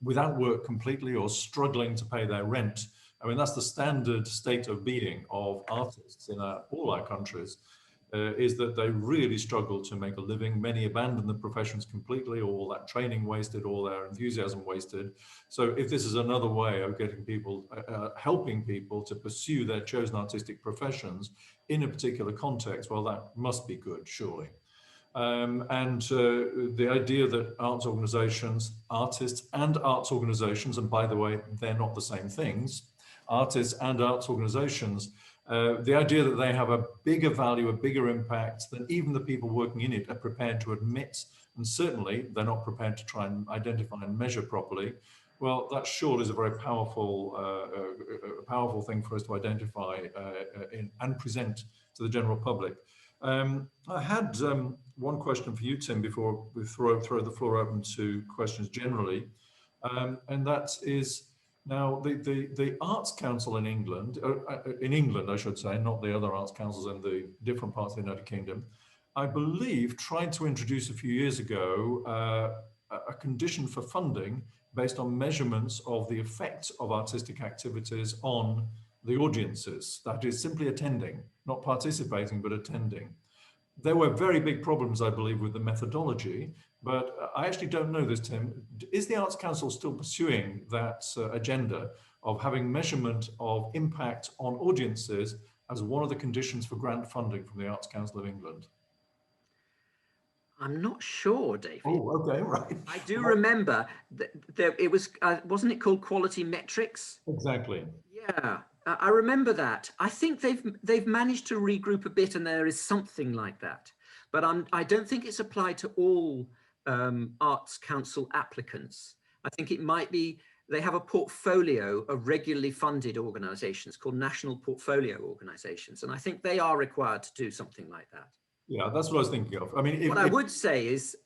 without work completely or struggling to pay their rent. I mean, that's the standard state of being of artists in all our countries, is that they really struggle to make a living. Many abandon the professions completely, all that training wasted, all their enthusiasm wasted. So if this is another way of getting people, helping people to pursue their chosen artistic professions in a particular context, well, that must be good, surely. The idea that arts organizations, artists and arts organizations, and by the way, they're not the same things, artists and arts organizations, the idea that they have a bigger value, a bigger impact than even the people working in it are prepared to admit, and certainly they're not prepared to try and identify and measure properly. Well, that surely is a very powerful thing for us to identify and present to the general public. I had one question for you, Tim, before we throw the floor open to questions generally, and that is, now the Arts Council in England, I should say, not the other arts councils in the different parts of the United Kingdom, I believe tried to introduce a few years ago a condition for funding based on measurements of the effect of artistic activities on the audiences, that is simply attending, not participating, but attending. There were very big problems, I believe, with the methodology, but I actually don't know this, Tim. Is the Arts Council still pursuing that agenda of having measurement of impact on audiences as one of the conditions for grant funding from the Arts Council of England? I'm not sure, David. Oh, okay, right. I do remember that it was, wasn't it called quality metrics? Exactly. Yeah, I remember that. I think they've managed to regroup a bit, and there is something like that. But I don't think it's applied to all Arts Council applicants. I think it might be, they have a portfolio of regularly funded organizations called national portfolio organizations. And I think they are required to do something like that. Yeah, that's what I was thinking of. I mean, what I would say is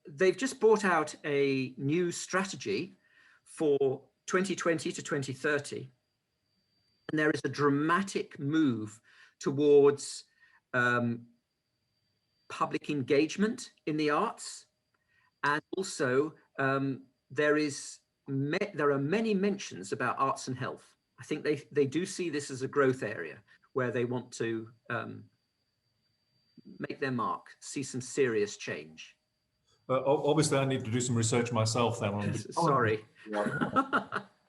they've just brought out a new strategy for 2020 to 2030. And there is a dramatic move towards public engagement in the arts. And also there are many mentions about arts and health. I think they do see this as a growth area where they want to make their mark, see some serious change. Obviously, I need to do some research myself then. On Sorry.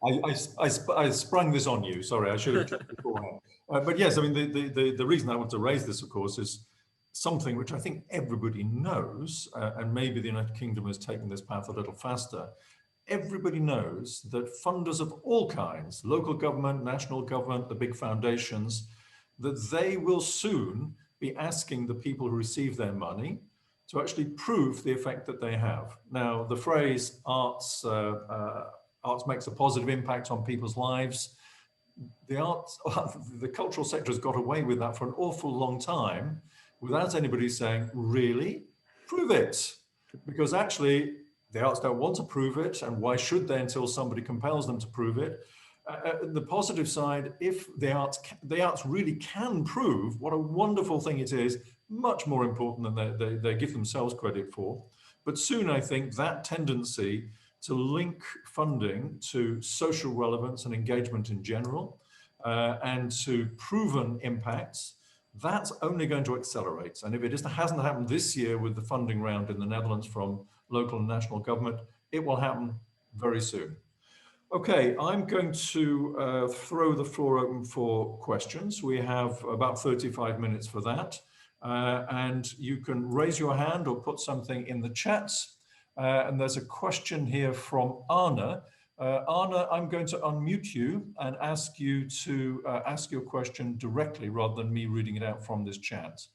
I sprung this on you. Sorry, I should have checked beforehand. But yes, I mean, the reason I want to raise this, of course, is something which I think everybody knows, and maybe the United Kingdom has taken this path a little faster. Everybody knows that funders of all kinds, local government, national government, the big foundations, that they will soon be asking the people who receive their money to actually prove the effect that they have. Now, the phrase arts makes a positive impact on people's lives. The cultural sector has got away with that for an awful long time without anybody saying, really? Prove it. Because actually, the arts don't want to prove it, and why should they until somebody compels them to prove it? The positive side, if the arts really can prove what a wonderful thing it is, much more important than they give themselves credit for. But soon, I think that tendency to link funding to social relevance and engagement in general, and to proven impacts, that's only going to accelerate. And if it just hasn't happened this year with the funding round in the Netherlands from local and national government, it will happen very soon. Okay, I'm going to throw the floor open for questions. We have about 35 minutes for that. And you can raise your hand or put something in the chat. And there's a question here from Anna. Anna, I'm going to unmute you and ask you to ask your question directly rather than me reading it out from this chat.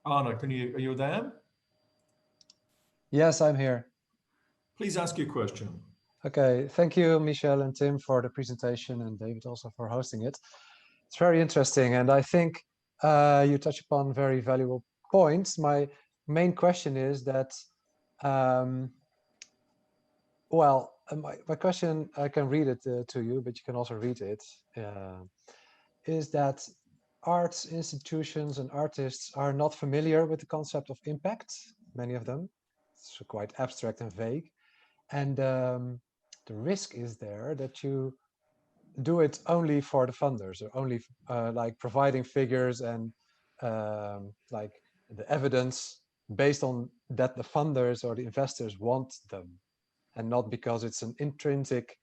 Anna, are you there? Yes, I'm here. Please ask your question. Okay, thank you, Michel and Tim, for the presentation, and David also for hosting it. It's very interesting, and I think you touch upon very valuable points. My main question is that, my question, I can read it to you, but you can also read it, is that arts institutions and artists are not familiar with the concept of impact, many of them. It's quite abstract and vague. And the risk is there that you do it only for the funders, or only like providing figures and like the evidence based on that the funders or the investors want them, and not because it's an intrinsic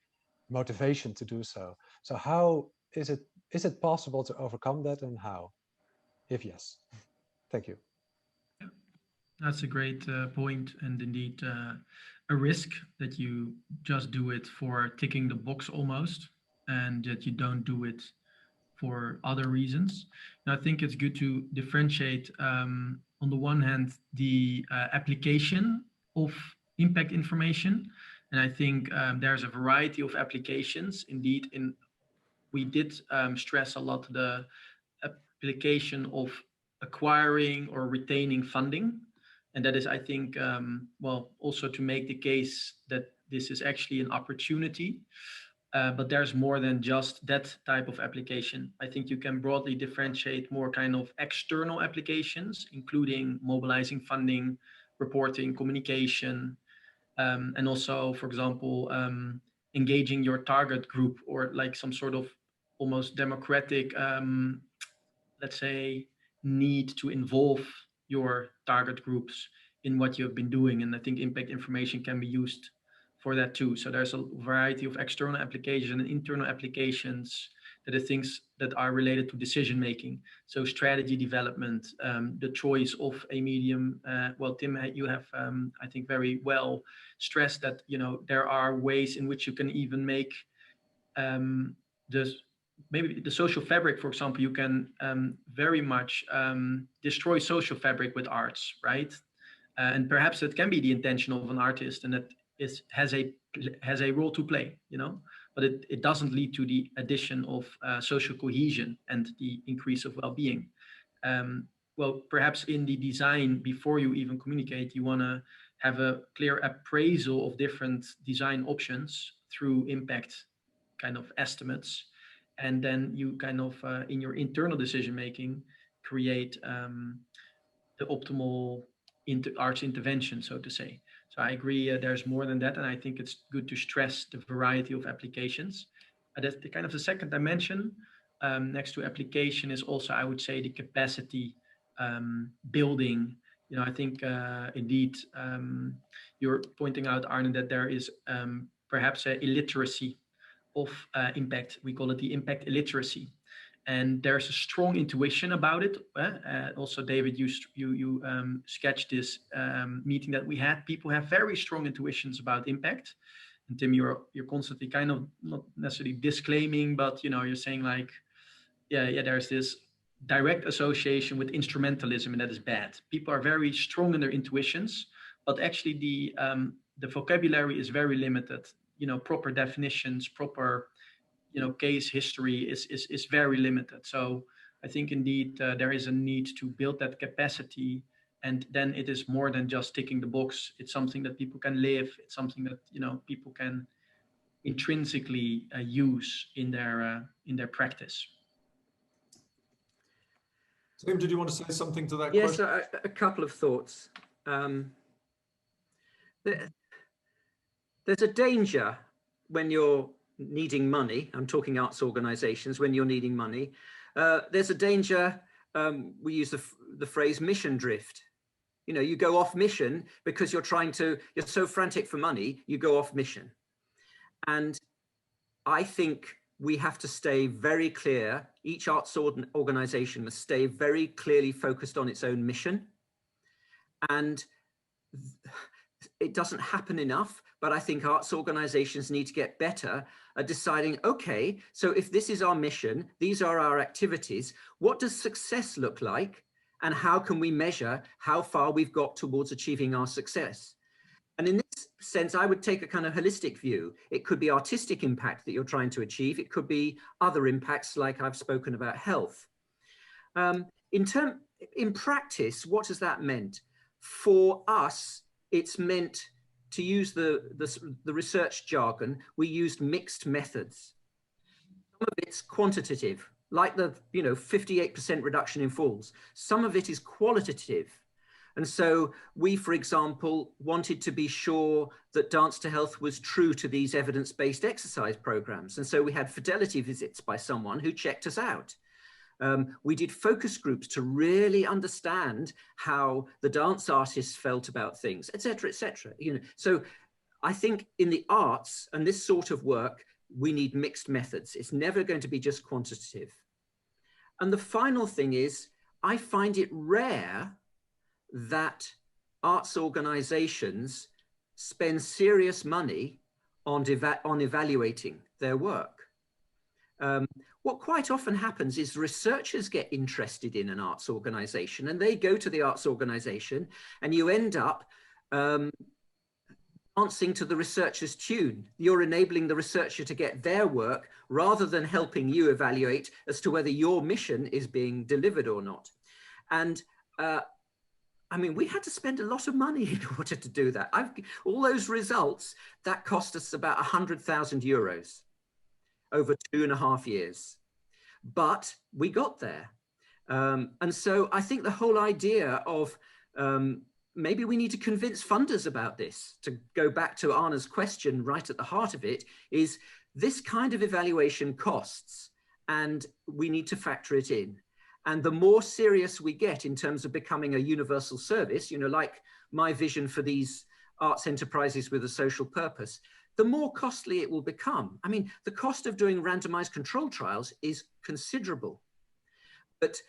motivation to do so. So how is it possible to overcome that, and how, if yes? Thank you. That's a great point, and indeed a risk that you just do it for ticking the box almost, and that you don't do it for other reasons. And I think it's good to differentiate, on the one hand, the application of impact information. And I think there's a variety of applications. Indeed, we did stress a lot the application of acquiring or retaining funding. And that is, I think, also to make the case that this is actually an opportunity. But there's more than just that type of application. I think you can broadly differentiate more kind of external applications, including mobilizing funding, reporting, communication, and also, for example, engaging your target group, or like some sort of almost democratic, let's say, need to involve your target groups in what you have been doing. And I think impact information can be used for that too. So there's a variety of external applications and internal applications that are things that are related to decision making. So strategy development, the choice of a medium. Tim, you have, I think, very well stressed that there are ways in which you can even make maybe the social fabric, for example. You can very much destroy social fabric with arts, right? And perhaps that can be the intention of an artist, and that has a role to play, but it doesn't lead to the addition of social cohesion and the increase of well-being. Perhaps in the design, before you even communicate, you want to have a clear appraisal of different design options through impact kind of estimates. And then you kind of, in your internal decision making, create the optimal arts intervention, so to say. So I agree, there's more than that, and I think it's good to stress the variety of applications. That's the kind of the second dimension. Next to application is also, I would say, the capacity building. You know, I think indeed you're pointing out, Arne, that there is perhaps a illiteracy of impact. We call it the impact illiteracy. And there's a strong intuition about it. Also, David, you sketched this meeting that we had. People have very strong intuitions about impact. And Tim, you're constantly kind of not necessarily disclaiming, but you're saying like, yeah, there's this direct association with instrumentalism, and that is bad. People are very strong in their intuitions, but actually the vocabulary is very limited. Proper definitions, proper case history is very limited. So I think indeed there is a need to build that capacity, and then it is more than just ticking the box. It's something that people can live. It's something that people can intrinsically use in their practice. Tim, did you want to say something to that yes, question? a couple of thoughts. There's a danger when you're needing money. I'm talking arts organizations. When you're needing money, there's a danger. We use the phrase mission drift. You go off mission because you're so frantic for money, you go off mission. And I think we have to stay very clear. Each arts organization must stay very clearly focused on its own mission. And it doesn't happen enough, but I think arts organizations need to get better at deciding, okay, so if this is our mission, these are our activities, what does success look like? And how can we measure how far we've got towards achieving our success? And in this sense, I would take a kind of holistic view. It could be artistic impact that you're trying to achieve. It could be other impacts, like I've spoken about health. In practice, what has that meant? For us, it's meant, to use the research jargon, we used mixed methods. Some of it's quantitative, like the 58% reduction in falls. Some of it is qualitative. And so we, for example, wanted to be sure that Dance to Health was true to these evidence-based exercise programs. And so we had fidelity visits by someone who checked us out. We did focus groups to really understand how the dance artists felt about things, et cetera, et cetera. So I think in the arts and this sort of work, we need mixed methods. It's never going to be just quantitative. And the final thing is, I find it rare that arts organizations spend serious money on evaluating their work. What quite often happens is researchers get interested in an arts organization and they go to the arts organization, and you end up dancing to the researcher's tune. You're enabling the researcher to get their work rather than helping you evaluate as to whether your mission is being delivered or not. And I mean, we had to spend a lot of money in order to do that. All those results, that cost us about 100,000 euros over 2.5 years. But we got there. And so I think the whole idea of maybe we need to convince funders about this, to go back to Arne's question right at the heart of it, is this kind of evaluation costs, and we need to factor it in. And the more serious we get in terms of becoming a universal service, like my vision for these arts enterprises with a social purpose, the more costly it will become. I mean, the cost of doing randomized control trials is considerable. But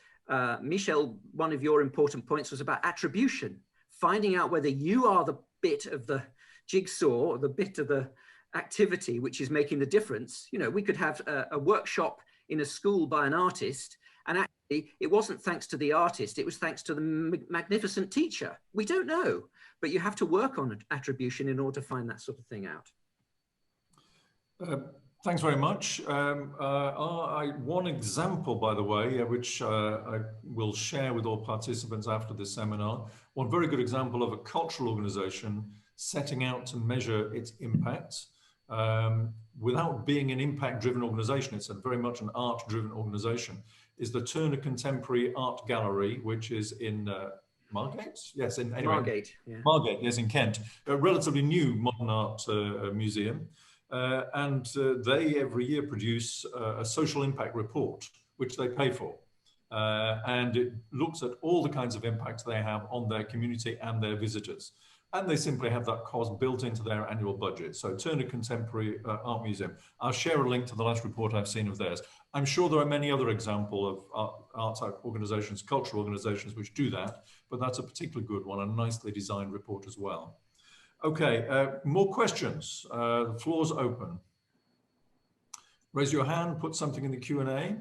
Michel, one of your important points was about attribution, finding out whether you are the bit of the jigsaw or the bit of the activity which is making the difference. We could have a workshop in a school by an artist, and actually it wasn't thanks to the artist, it was thanks to the magnificent teacher. We don't know, but you have to work on attribution in order to find that sort of thing out. Thanks very much. One example, by the way, which I will share with all participants after this seminar, one very good example of a cultural organization setting out to measure its impact without being an impact-driven organization. It's very much an art-driven organization, is the Turner Contemporary Art Gallery, which is in Margate? Yes, anyway, Margate, yeah. Margate, yes, in Kent. A relatively new modern art museum. They every year produce a social impact report, which they pay for. And it looks at all the kinds of impacts they have on their community and their visitors. And they simply have that cost built into their annual budget. So Turner Contemporary Art Museum, I'll share a link to the last report I've seen of theirs. I'm sure there are many other examples of arts organizations, cultural organizations which do that, but that's a particularly good one, a nicely designed report as well. Okay, more questions. The floor's open. Raise your hand, put something in the Q&A.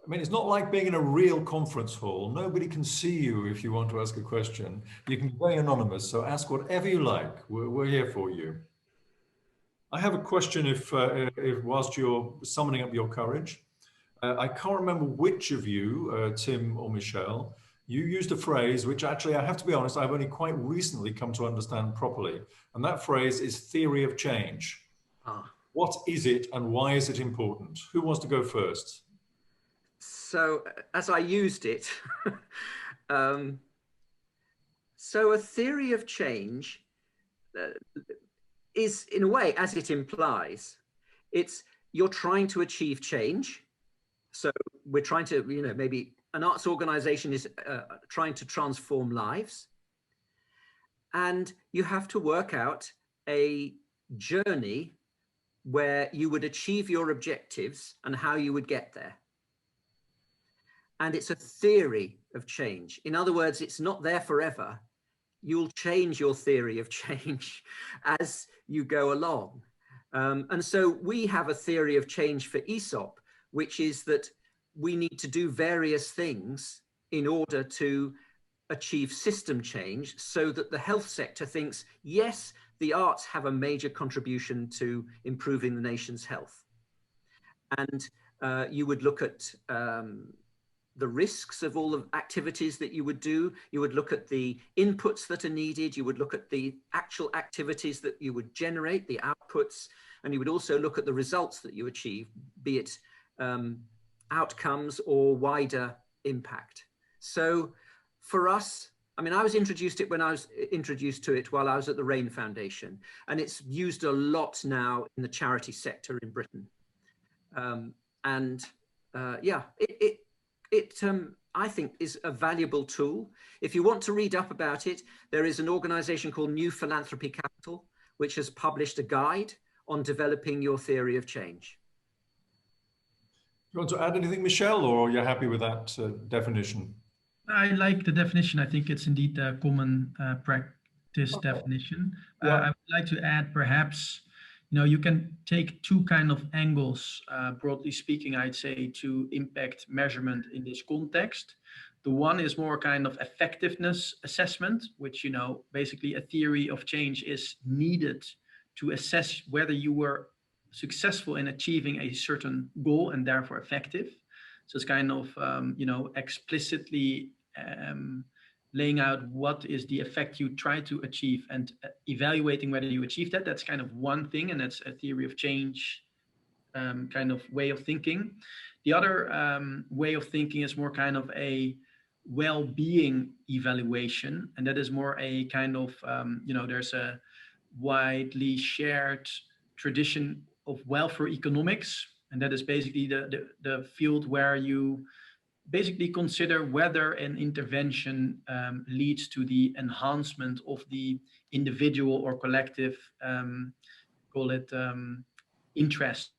I mean, it's not like being in a real conference hall. Nobody can see you if you want to ask a question. You can be very anonymous, so ask whatever you like. We're here for you. I have a question if whilst you're summoning up your courage. I can't remember which of you, Tim or Michelle, you used a phrase which actually, I have to be honest, I've only quite recently come to understand properly. And that phrase is theory of change. What is it and why is it important? Who wants to go first? So as I used it, so a theory of change is, in a way, as it implies, you're trying to achieve change. So we're trying to, maybe an arts organization is trying to transform lives. And you have to work out a journey where you would achieve your objectives and how you would get there. And it's a theory of change. In other words, it's not there forever. You'll change your theory of change as you go along. And so we have a theory of change for ESOP, which is that we need to do various things in order to achieve system change so that the health sector thinks, yes, the arts have a major contribution to improving the nation's health. And you would look at the risks of all the activities that you would do. You would look at the inputs that are needed. You would look at the actual activities that you would generate, the outputs, and you would also look at the results that you achieve, be it outcomes or wider impact. So for us, I mean, I was introduced to it while I was at the RAIN Foundation, and it's used a lot now in the charity sector in Britain. Yeah, it I think is a valuable tool. If you want to read up about it, there is an organization called New Philanthropy Capital, which has published a guide on developing your theory of change. You want to add anything, Michelle, or you're happy with that definition? I like the definition. I think it's indeed a common practice definition. Yeah. I would like to add perhaps, you can take two kind of angles, broadly speaking, I'd say, to impact measurement in this context. The one is more kind of effectiveness assessment, which, basically a theory of change is needed to assess whether you were successful in achieving a certain goal and therefore effective. So it's kind of, explicitly laying out what is the effect you try to achieve and evaluating whether you achieve that. That's kind of one thing, and that's a theory of change kind of way of thinking. The other way of thinking is more kind of a well-being evaluation, and that is more a kind of, there's a widely shared tradition of welfare economics, and that is basically the field where you basically consider whether an intervention leads to the enhancement of the individual or collective, call it interest,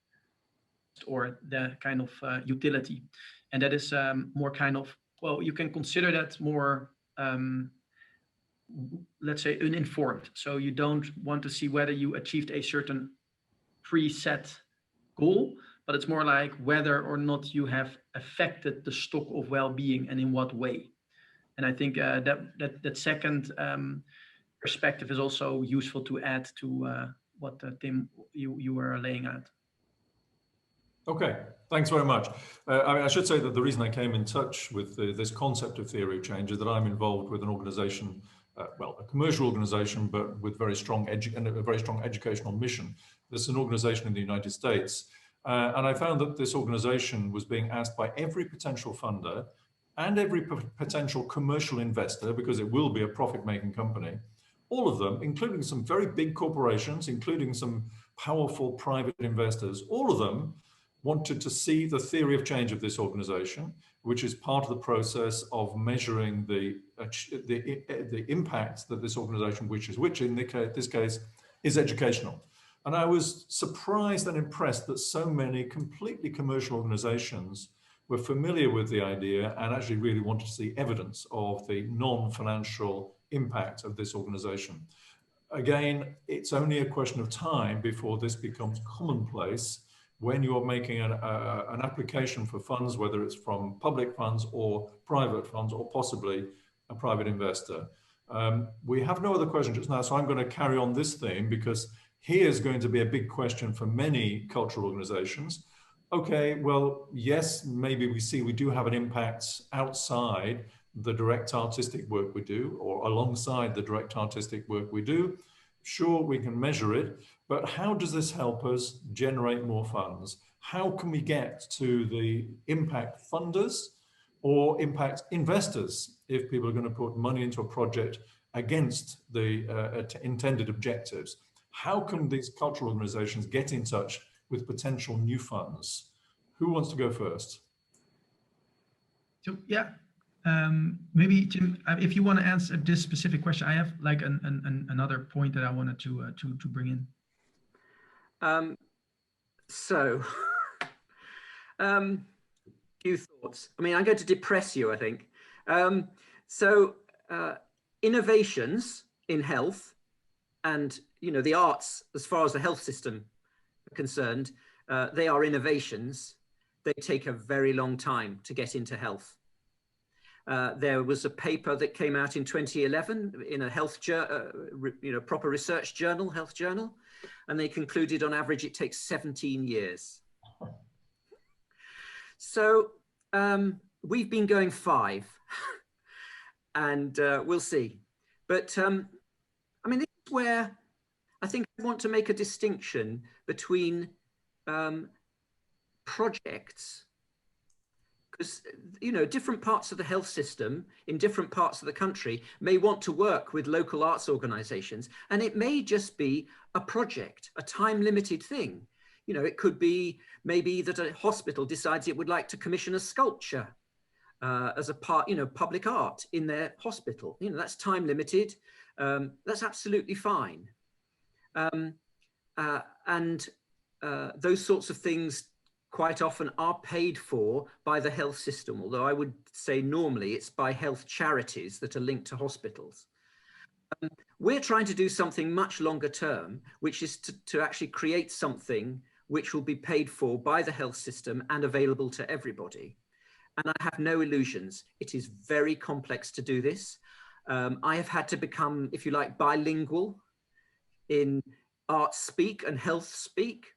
or the kind of utility. And that is more kind of, well, you can consider that more, let's say, uninformed. So you don't want to see whether you achieved a certain preset goal, but it's more like whether or not you have affected the stock of well-being and in what way. And I think that second perspective is also useful to add to what Tim, you were laying out. Okay, thanks very much. I should say that the reason I came in touch with this concept of theory of change is that I'm involved with an organization, well, a commercial organization, but with very strong a very strong educational mission. This is an organization in the United States. And I found that this organization was being asked by every potential funder and every potential commercial investor, because it will be a profit-making company, all of them, including some very big corporations, including some powerful private investors, all of them wanted to see the theory of change of this organization, which is part of the process of measuring the impact that this organization wishes, which in this case is educational. And I was surprised and impressed that so many completely commercial organizations were familiar with the idea and actually really wanted to see evidence of the non-financial impact of this organization. Again, it's only a question of time before this becomes commonplace when you're making an application for funds, whether it's from public funds or private funds or possibly a private investor. We have no other questions just now, so I'm going to carry on this theme because here's going to be a big question for many cultural organizations. Okay, well, yes, maybe we do have an impact outside the direct artistic work we do or alongside the direct artistic work we do. Sure, we can measure it, but how does this help us generate more funds? How can we get to the impact funders or impact investors if people are going to put money into a project against the intended objectives? How can these cultural organizations get in touch with potential new funds? Who wants to go first? So yeah, maybe Jim, if you want to answer this specific question, I have like another point that I wanted to bring in. Few thoughts. I mean, I'm going to depress you, I think. Innovations in health and, you know, the arts, as far as the health system are concerned, they are innovations. They take a very long time to get into health. There was a paper that came out in 2011 in a health, proper research journal, health journal, and they concluded on average it takes 17 years. So we've been going 5, and we'll see. But I mean, this is where I think I want to make a distinction between projects, because, you know, different parts of the health system in different parts of the country may want to work with local arts organizations, and it may just be a project, a time-limited thing. You know, it could be maybe that a hospital decides it would like to commission a sculpture as a part, you know, public art in their hospital. You know, that's time-limited. That's absolutely fine. Those sorts of things quite often are paid for by the health system, although I would say normally it's by health charities that are linked to hospitals. We're trying to do something much longer term, which is to actually create something which will be paid for by the health system and available to everybody. And I have no illusions. It is very complex to do this. I have had to become, if you like, bilingual in art speak and health speak.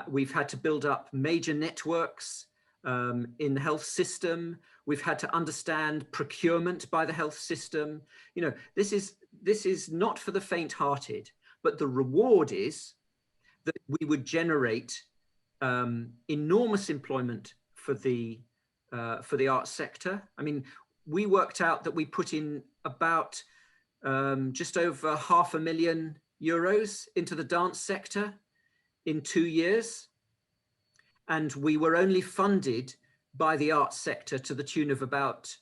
We've had to build up major networks in the health system. We've had to understand procurement by the health system. You know, this is not for the faint-hearted, but the reward is that we would generate enormous employment for the arts sector. I mean, we worked out that we put in about just over €500,000 into the dance sector in 2 years, and we were only funded by the arts sector to the tune of about,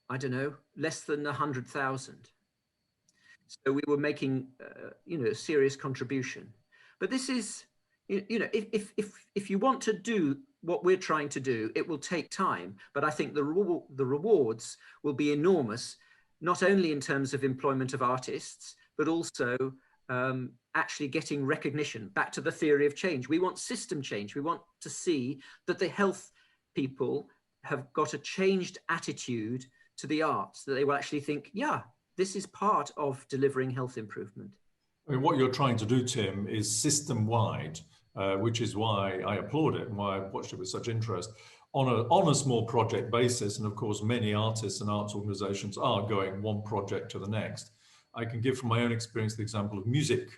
I don't know, less than 100,000. So we were making, you know, a serious contribution. But this is, you know, if you want to do what we're trying to do, it will take time. But I think the rewards will be enormous, not only in terms of employment of artists, but also actually getting recognition. Back to the theory of change. We want system change. We want to see that the health people have got a changed attitude to the arts, that they will actually think, yeah, this is part of delivering health improvement. I mean, what you're trying to do, Tim, is system-wide, which is why I applaud it and why I watched it with such interest. On a small project basis, and of course, many artists and arts organizations are going one project to the next. I can give from my own experience the example of music,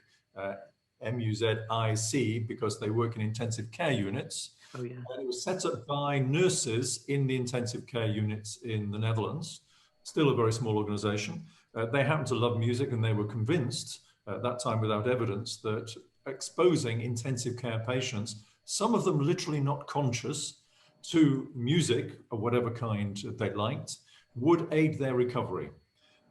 MUZIC, because they work in intensive care units. Oh, yeah. And it was set up by nurses in the intensive care units in the Netherlands, still a very small organization. They happened to love music, and they were convinced at that time, without evidence, that exposing intensive care patients, some of them literally not conscious, to music of whatever kind they liked, would aid their recovery.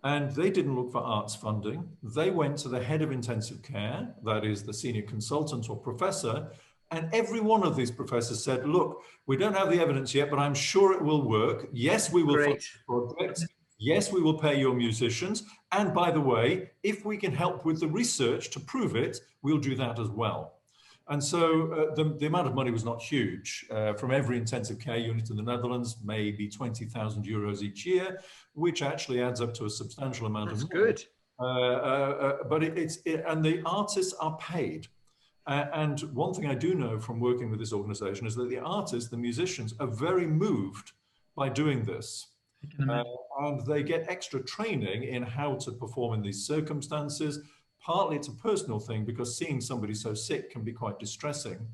And they didn't look for arts funding. They went to the head of intensive care, that is the senior consultant or professor, and every one of these professors said, look, we don't have the evidence yet, but I'm sure it will work. Yes, we will fund projects. Yes, we will pay your musicians. And by the way, if we can help with the research to prove it, we'll do that as well. And so the amount of money was not huge. From every intensive care unit in the Netherlands, maybe 20,000 euros each year, which actually adds up to a substantial amount of money. That's good. But and the artists are paid. And one thing I do know from working with this organization is that the artists, the musicians, are very moved by doing this. And they get extra training in how to perform in these circumstances. Partly it's a personal thing, because seeing somebody so sick can be quite distressing.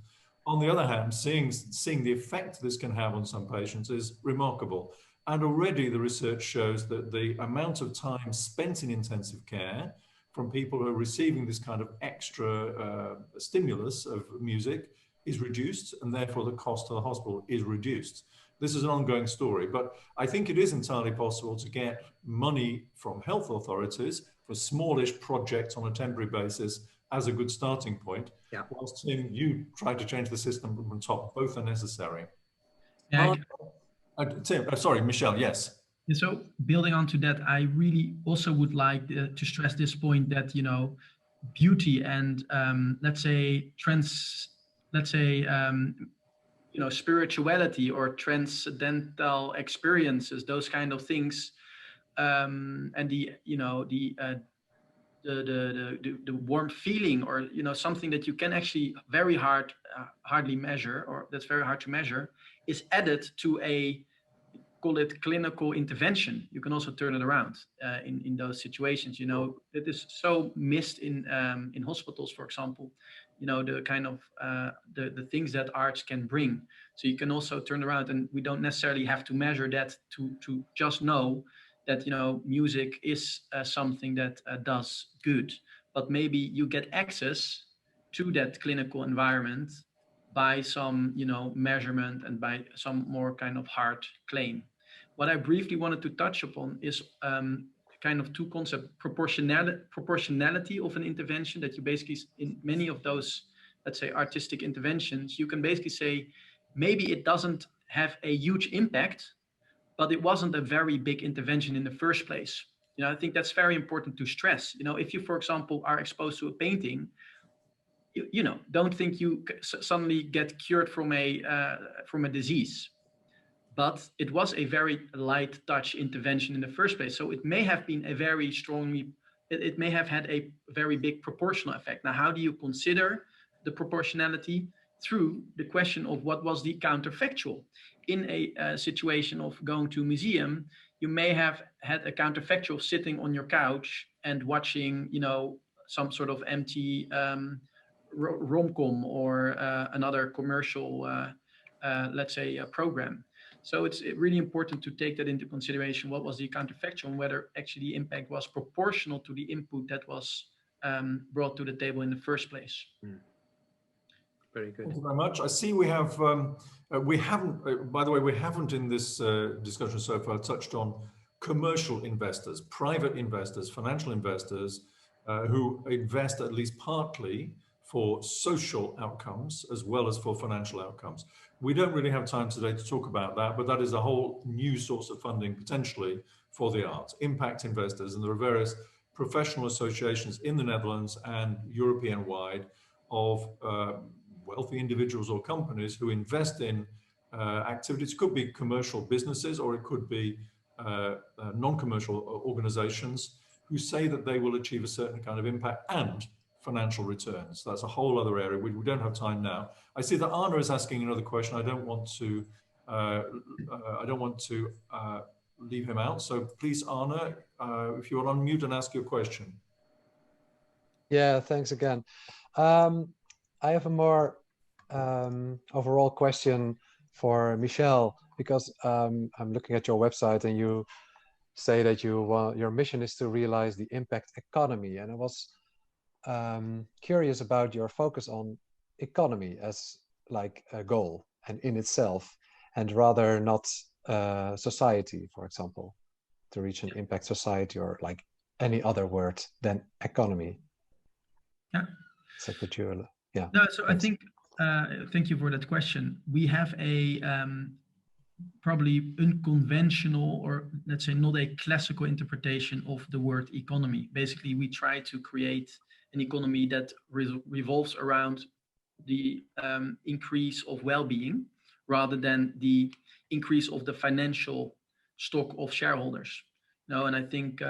On the other hand, seeing the effect this can have on some patients is remarkable. And already the research shows that the amount of time spent in intensive care from people who are receiving this kind of extra stimulus of music is reduced, and therefore the cost to the hospital is reduced. This is an ongoing story, but I think it is entirely possible to get money from health authorities for smallish projects on a temporary basis as a good starting point. Yeah. Whilst Tim, you try to change the system from top. Both are necessary. Yeah, Tim, sorry, Michelle, yes. so building on to that, I really also would like to stress this point that, you know, beauty and let's say you know, spirituality or transcendental experiences, those kind of things, and the, you know, the warm feeling, or, you know, something that you can actually hardly measure, or that's very hard to measure, is added to a, call it, clinical intervention. You can also turn it around in those situations. You know, it is so missed in hospitals, for example, you know, the kind of the things that arts can bring. So you can also turn around, and we don't necessarily have to measure that to just know that, you know, music is something that does good, but maybe you get access to that clinical environment by some, you know, measurement and by some more kind of hard claim. What I briefly wanted to touch upon is kind of two concepts: proportionality of an intervention, that you basically, in many of those, let's say, artistic interventions, you can basically say, maybe it doesn't have a huge impact, but it wasn't a very big intervention in the first place. You know, I think that's very important to stress. You know, if you, for example, are exposed to a painting, you know, don't think you suddenly get cured from a disease. But it was a very light touch intervention in the first place. So it may have been a very strongly, it may have had a very big proportional effect. Now, how do you consider the proportionality? Through the question of what was the counterfactual. In a situation of going to a museum, you may have had a counterfactual sitting on your couch and watching, you know, some sort of empty rom-com or another commercial, let's say, program. So it's really important to take that into consideration. What was the counterfactual, and whether actually the impact was proportional to the input that was brought to the table in the first place. Very good. Thank you very much. I see we have, we haven't, by the way, we haven't in this discussion so far touched on commercial investors, private investors, financial investors who invest at least partly for social outcomes as well as for financial outcomes. We don't really have time today to talk about that, but that is a whole new source of funding potentially for the arts, impact investors, and there are various professional associations in the Netherlands and European-wide of wealthy individuals or companies who invest in activities. It could be commercial businesses, or it could be non-commercial organizations who say that they will achieve a certain kind of impact and financial returns. That's a whole other area. We don't have time now. I see that Anna is asking another question. I don't want to leave him out. So please, Anna, if you will unmute and ask your question. Yeah, thanks again. I have a more overall question for Michelle, because I'm looking at your website and you say that your mission is to realize the impact economy. And I was curious about your focus on economy as like a goal and in itself, and rather not society, for example, to reach an impact society, or like any other word than economy. Yeah. So could you, yeah. No, so thanks. I think, thank you for that question. We have a probably unconventional, or let's say not a classical interpretation of the word economy. Basically, we try to create an economy that revolves around the increase of well-being rather than the increase of the financial stock of shareholders. No, and I think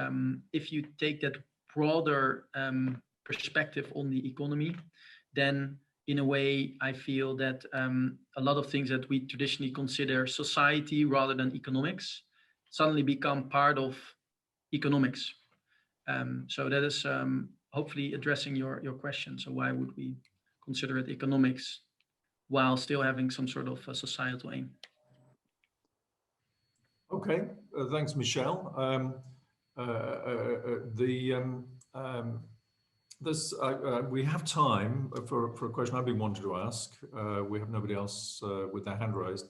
if you take that broader perspective on the economy, then in a way, I feel that a lot of things that we traditionally consider society rather than economics suddenly become part of economics. So that is hopefully addressing your question. So why would we consider it economics while still having some sort of a societal aim? Okay, thanks, Michelle. We have time for a question I've been wanting to ask. We have nobody else with their hand raised.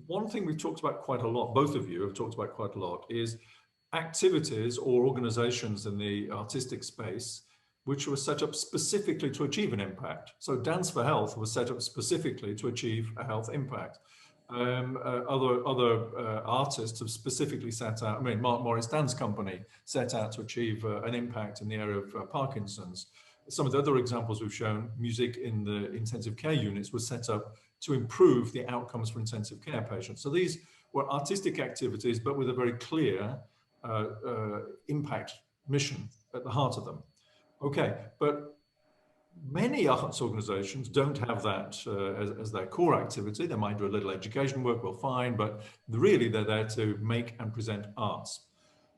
One thing we've talked about quite a lot, both of you have talked about quite a lot, is activities or organizations in the artistic space which were set up specifically to achieve an impact. So Dance for Health was set up specifically to achieve a health impact. Other artists have specifically set out, I mean, Mark Morris Dance Company set out to achieve an impact in the area of Parkinson's. Some of the other examples we've shown, music in the intensive care units was set up to improve the outcomes for intensive care patients. So these were artistic activities, but with a very clear impact mission at the heart of them. Okay, but many arts organizations don't have that as their core activity. They might do a little education work, well, fine, but really they're there to make and present arts.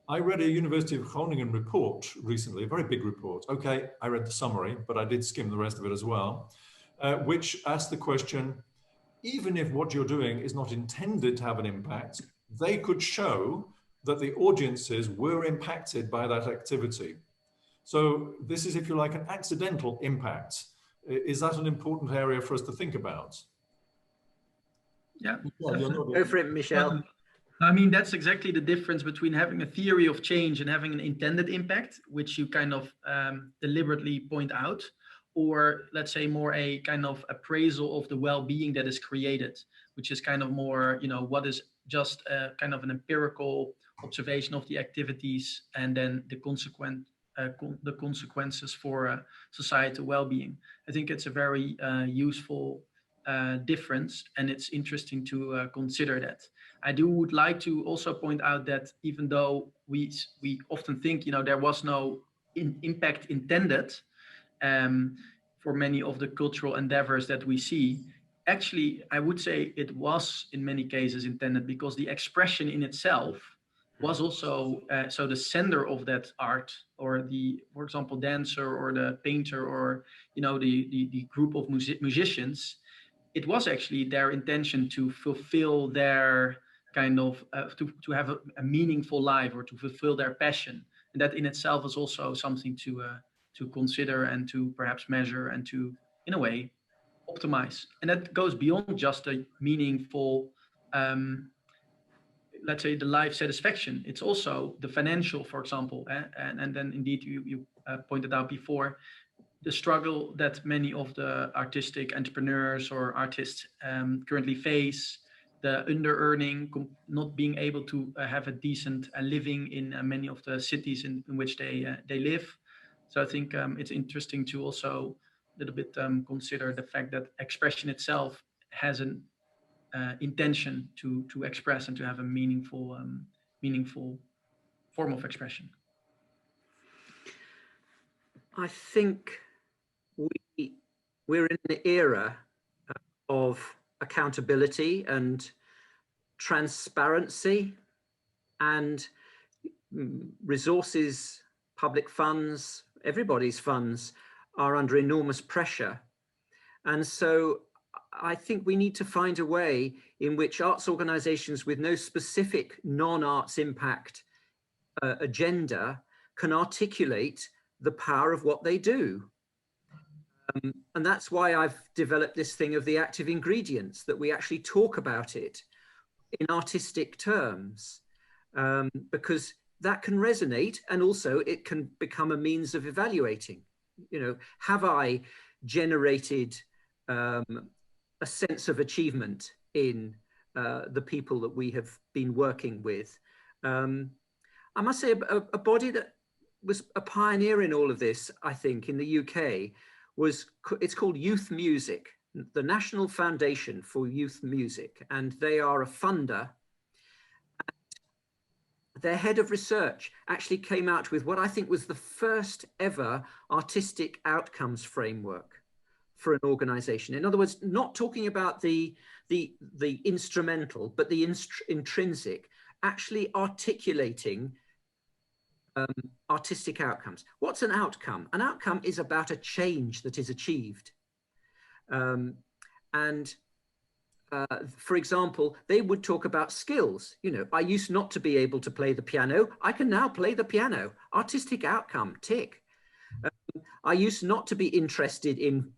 I read a University of Groningen report recently, a very big report. Okay, I read the summary, but I did skim the rest of it as well, which asked the question, even if what you're doing is not intended to have an impact, they could show that the audiences were impacted by that activity. So this is, if you like, an accidental impact. Is that an important area for us to think about? Yeah. Go for it, Michelle. I mean, that's exactly the difference between having a theory of change and having an intended impact, which you kind of deliberately point out, or let's say more a kind of appraisal of the well-being that is created, which is kind of more, you know, what is just a kind of an empirical observation of the activities and then the consequences for societal well-being. I think it's a very useful difference, and it's interesting to consider that. I would like to also point out that even though we often think, you know, there was no impact intended for many of the cultural endeavors that we see, actually, I would say it was in many cases intended, because the expression in itself was also, so the sender of that art, or the, for example, dancer or the painter, or, you know, the group of musicians, it was actually their intention to fulfill their kind of, to have a meaningful life, or to fulfill their passion. And that in itself is also something to consider and to perhaps measure and to, in a way, optimize. And that goes beyond just a meaningful, let's say, the life satisfaction. It's also the financial, for example. And then indeed, you pointed out before, the struggle that many of the artistic entrepreneurs or artists currently face, the under-earning, not being able to have a decent living in many of the cities in which they live. So I think it's interesting to also a little bit consider the fact that expression itself has an intention to express and to have a meaningful form of expression. I think we're in an era of accountability and transparency, and resources, public funds, everybody's funds are under enormous pressure. And so I think we need to find a way in which arts organizations with no specific non-arts impact agenda can articulate the power of what they do. And that's why I've developed this thing of the active ingredients, that we actually talk about it in artistic terms, because that can resonate, and also it can become a means of evaluating. You know, have I generated a sense of achievement in the people that we have been working with? I must say a body that was a pioneer in all of this, I think, in the UK, it's called Youth Music, the National Foundation for Youth Music, and they are a funder. Their head of research actually came out with what I think was the first ever artistic outcomes framework for an organization. In other words, not talking about the instrumental, but the intrinsic, actually articulating artistic outcomes. What's an outcome? An outcome is about a change that is achieved. For example, they would talk about skills. You know, I used not to be able to play the piano. I can now play the piano. Artistic outcome, tick. I used not to be interested in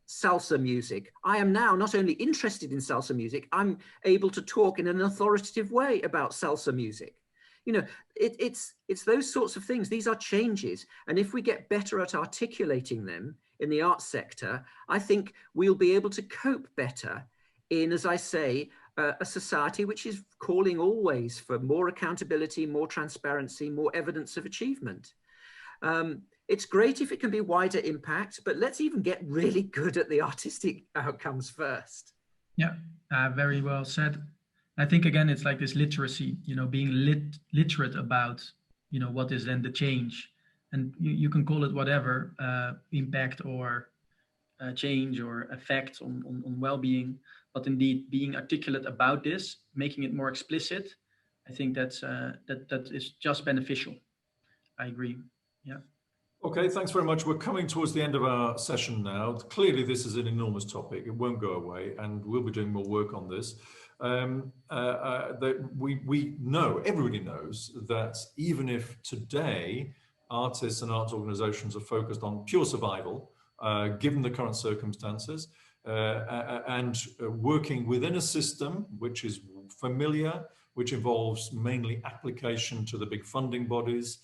salsa music. I am now not only interested in salsa music, I'm able to talk in an authoritative way about salsa music. You know, it's those sorts of things. These are changes. And if we get better at articulating them in the arts sector, I think we'll be able to cope better in, as I say, a society which is calling always for more accountability, more transparency, more evidence of achievement. It's great if it can be wider impact, but let's even get really good at the artistic outcomes first. Yeah, very well said. I think, again, it's like this literacy, you know, being literate about, you know, what is then the change. And you can call it whatever, impact or change or effect on well-being. But indeed, being articulate about this, making it more explicit, I think that is just beneficial. I agree. Yeah. Okay, thanks very much. We're coming towards the end of our session now. Clearly, this is an enormous topic. It won't go away, and we'll be doing more work on this. We know, everybody knows, that even if today artists and arts organizations are focused on pure survival, given the current circumstances, and working within a system which is familiar, which involves mainly application to the big funding bodies,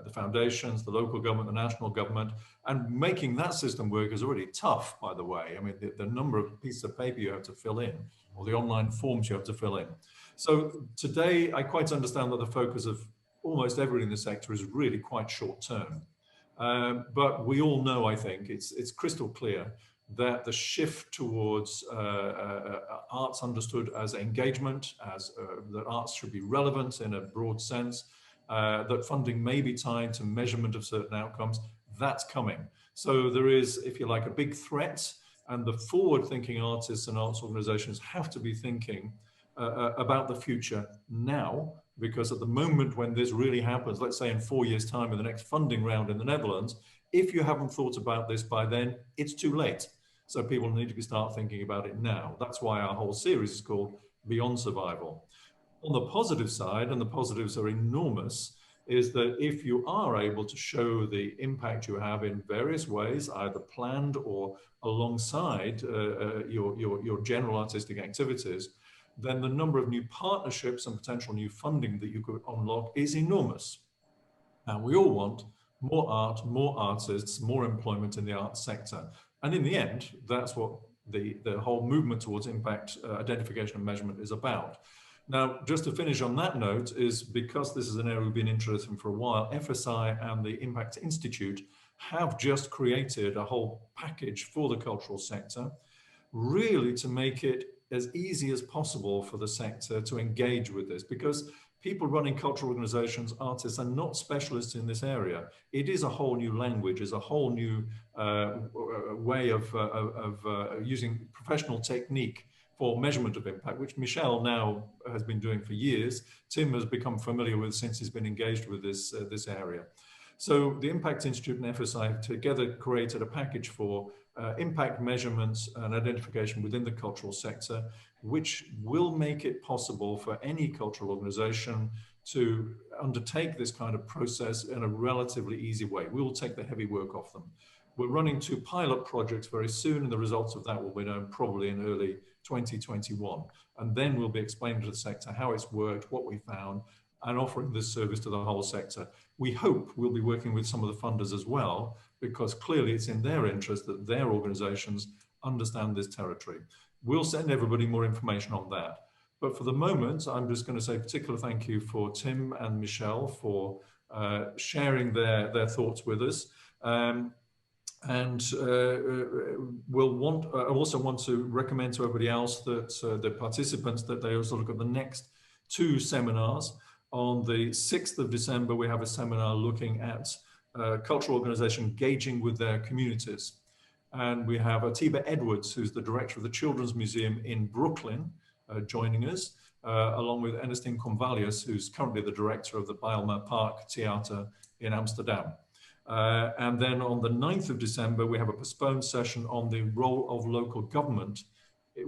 the foundations, the local government, the national government, and making that system work is already tough, by the way. I mean, the number of pieces of paper you have to fill in, or the online forms you have to fill in. So today, I quite understand that the focus of almost everybody in the sector is really quite short term. But we all know, I think, it's crystal clear that the shift towards arts understood as engagement, as that arts should be relevant in a broad sense, that funding may be tied to measurement of certain outcomes, that's coming. So there is, if you like, a big threat, and the forward-thinking artists and arts organizations have to be thinking about the future now, because at the moment when this really happens, let's say in 4 years' time in the next funding round in the Netherlands, if you haven't thought about this by then, it's too late. So people need to start thinking about it now. That's why our whole series is called Beyond Survival. On the positive side, and the positives are enormous, is that if you are able to show the impact you have in various ways, either planned or alongside your general artistic activities, then the number of new partnerships and potential new funding that you could unlock is enormous. And we all want more art, more artists, more employment in the arts sector. And in the end, that's what the whole movement towards impact identification and measurement is about. Now, just to finish on that note, is because this is an area we've been interested in for a while, efesai and the Impact Institute have just created a whole package for the cultural sector, really to make it as easy as possible for the sector to engage with this, because people running cultural organizations, artists, are not specialists in this area. It is a whole new language, is a whole new way of using professional technique for measurement of impact, which Michel now has been doing for years. Tim has become familiar with since he's been engaged with this area. So the Impact Institute and efesai have together created a package for impact measurements and identification within the cultural sector, which will make it possible for any cultural organization to undertake this kind of process in a relatively easy way. We will take the heavy work off them. We're running 2 pilot projects very soon, and the results of that will be known probably in early 2021. And then we'll be explaining to the sector how it's worked, what we found, and offering this service to the whole sector. We hope we'll be working with some of the funders as well, because clearly it's in their interest that their organizations understand this territory. We'll send everybody more information on that. But for the moment, I'm just going to say a particular thank you for Tim and Michelle for sharing their thoughts with us. I also want to recommend to everybody else that the participants that they also look at the next 2 seminars. On the 6th of December, we have a seminar looking at cultural organization engaging with their communities. And we have Atiba Edwards, who's the director of the Children's Museum in Brooklyn, joining us, along with Ernestine Convalius, who's currently the director of the Bijlmer Park Theater in Amsterdam. And then on the 9th of December, we have a postponed session on the role of local government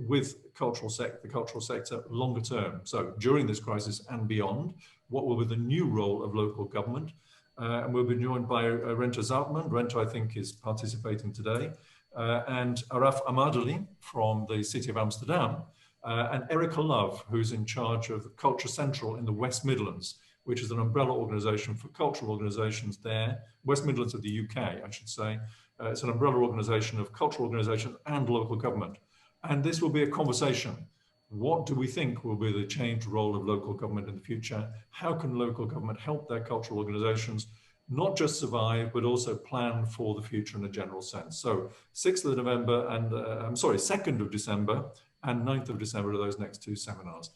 with the cultural sector longer term. So during this crisis and beyond, what will be the new role of local government? And we'll be joined by Renta Zoutman. Renta, I think, is participating today. And Araf Amadali from the City of Amsterdam. And Erica Love, who's in charge of Culture Central in the West Midlands, which is an umbrella organization for cultural organizations there, West Midlands of the UK, I should say. It's an umbrella organization of cultural organizations and local government. And this will be a conversation. What do we think will be the changed role of local government in the future? How can local government help their cultural organizations not just survive, but also plan for the future in a general sense? So 6th of November and, 2nd of December and 9th of December are those next 2 seminars.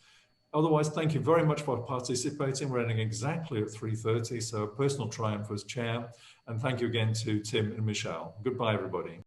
Otherwise, thank you very much for participating. We're ending exactly at 3:30, so a personal triumph as chair. And thank you again to Tim and Michelle. Goodbye, everybody.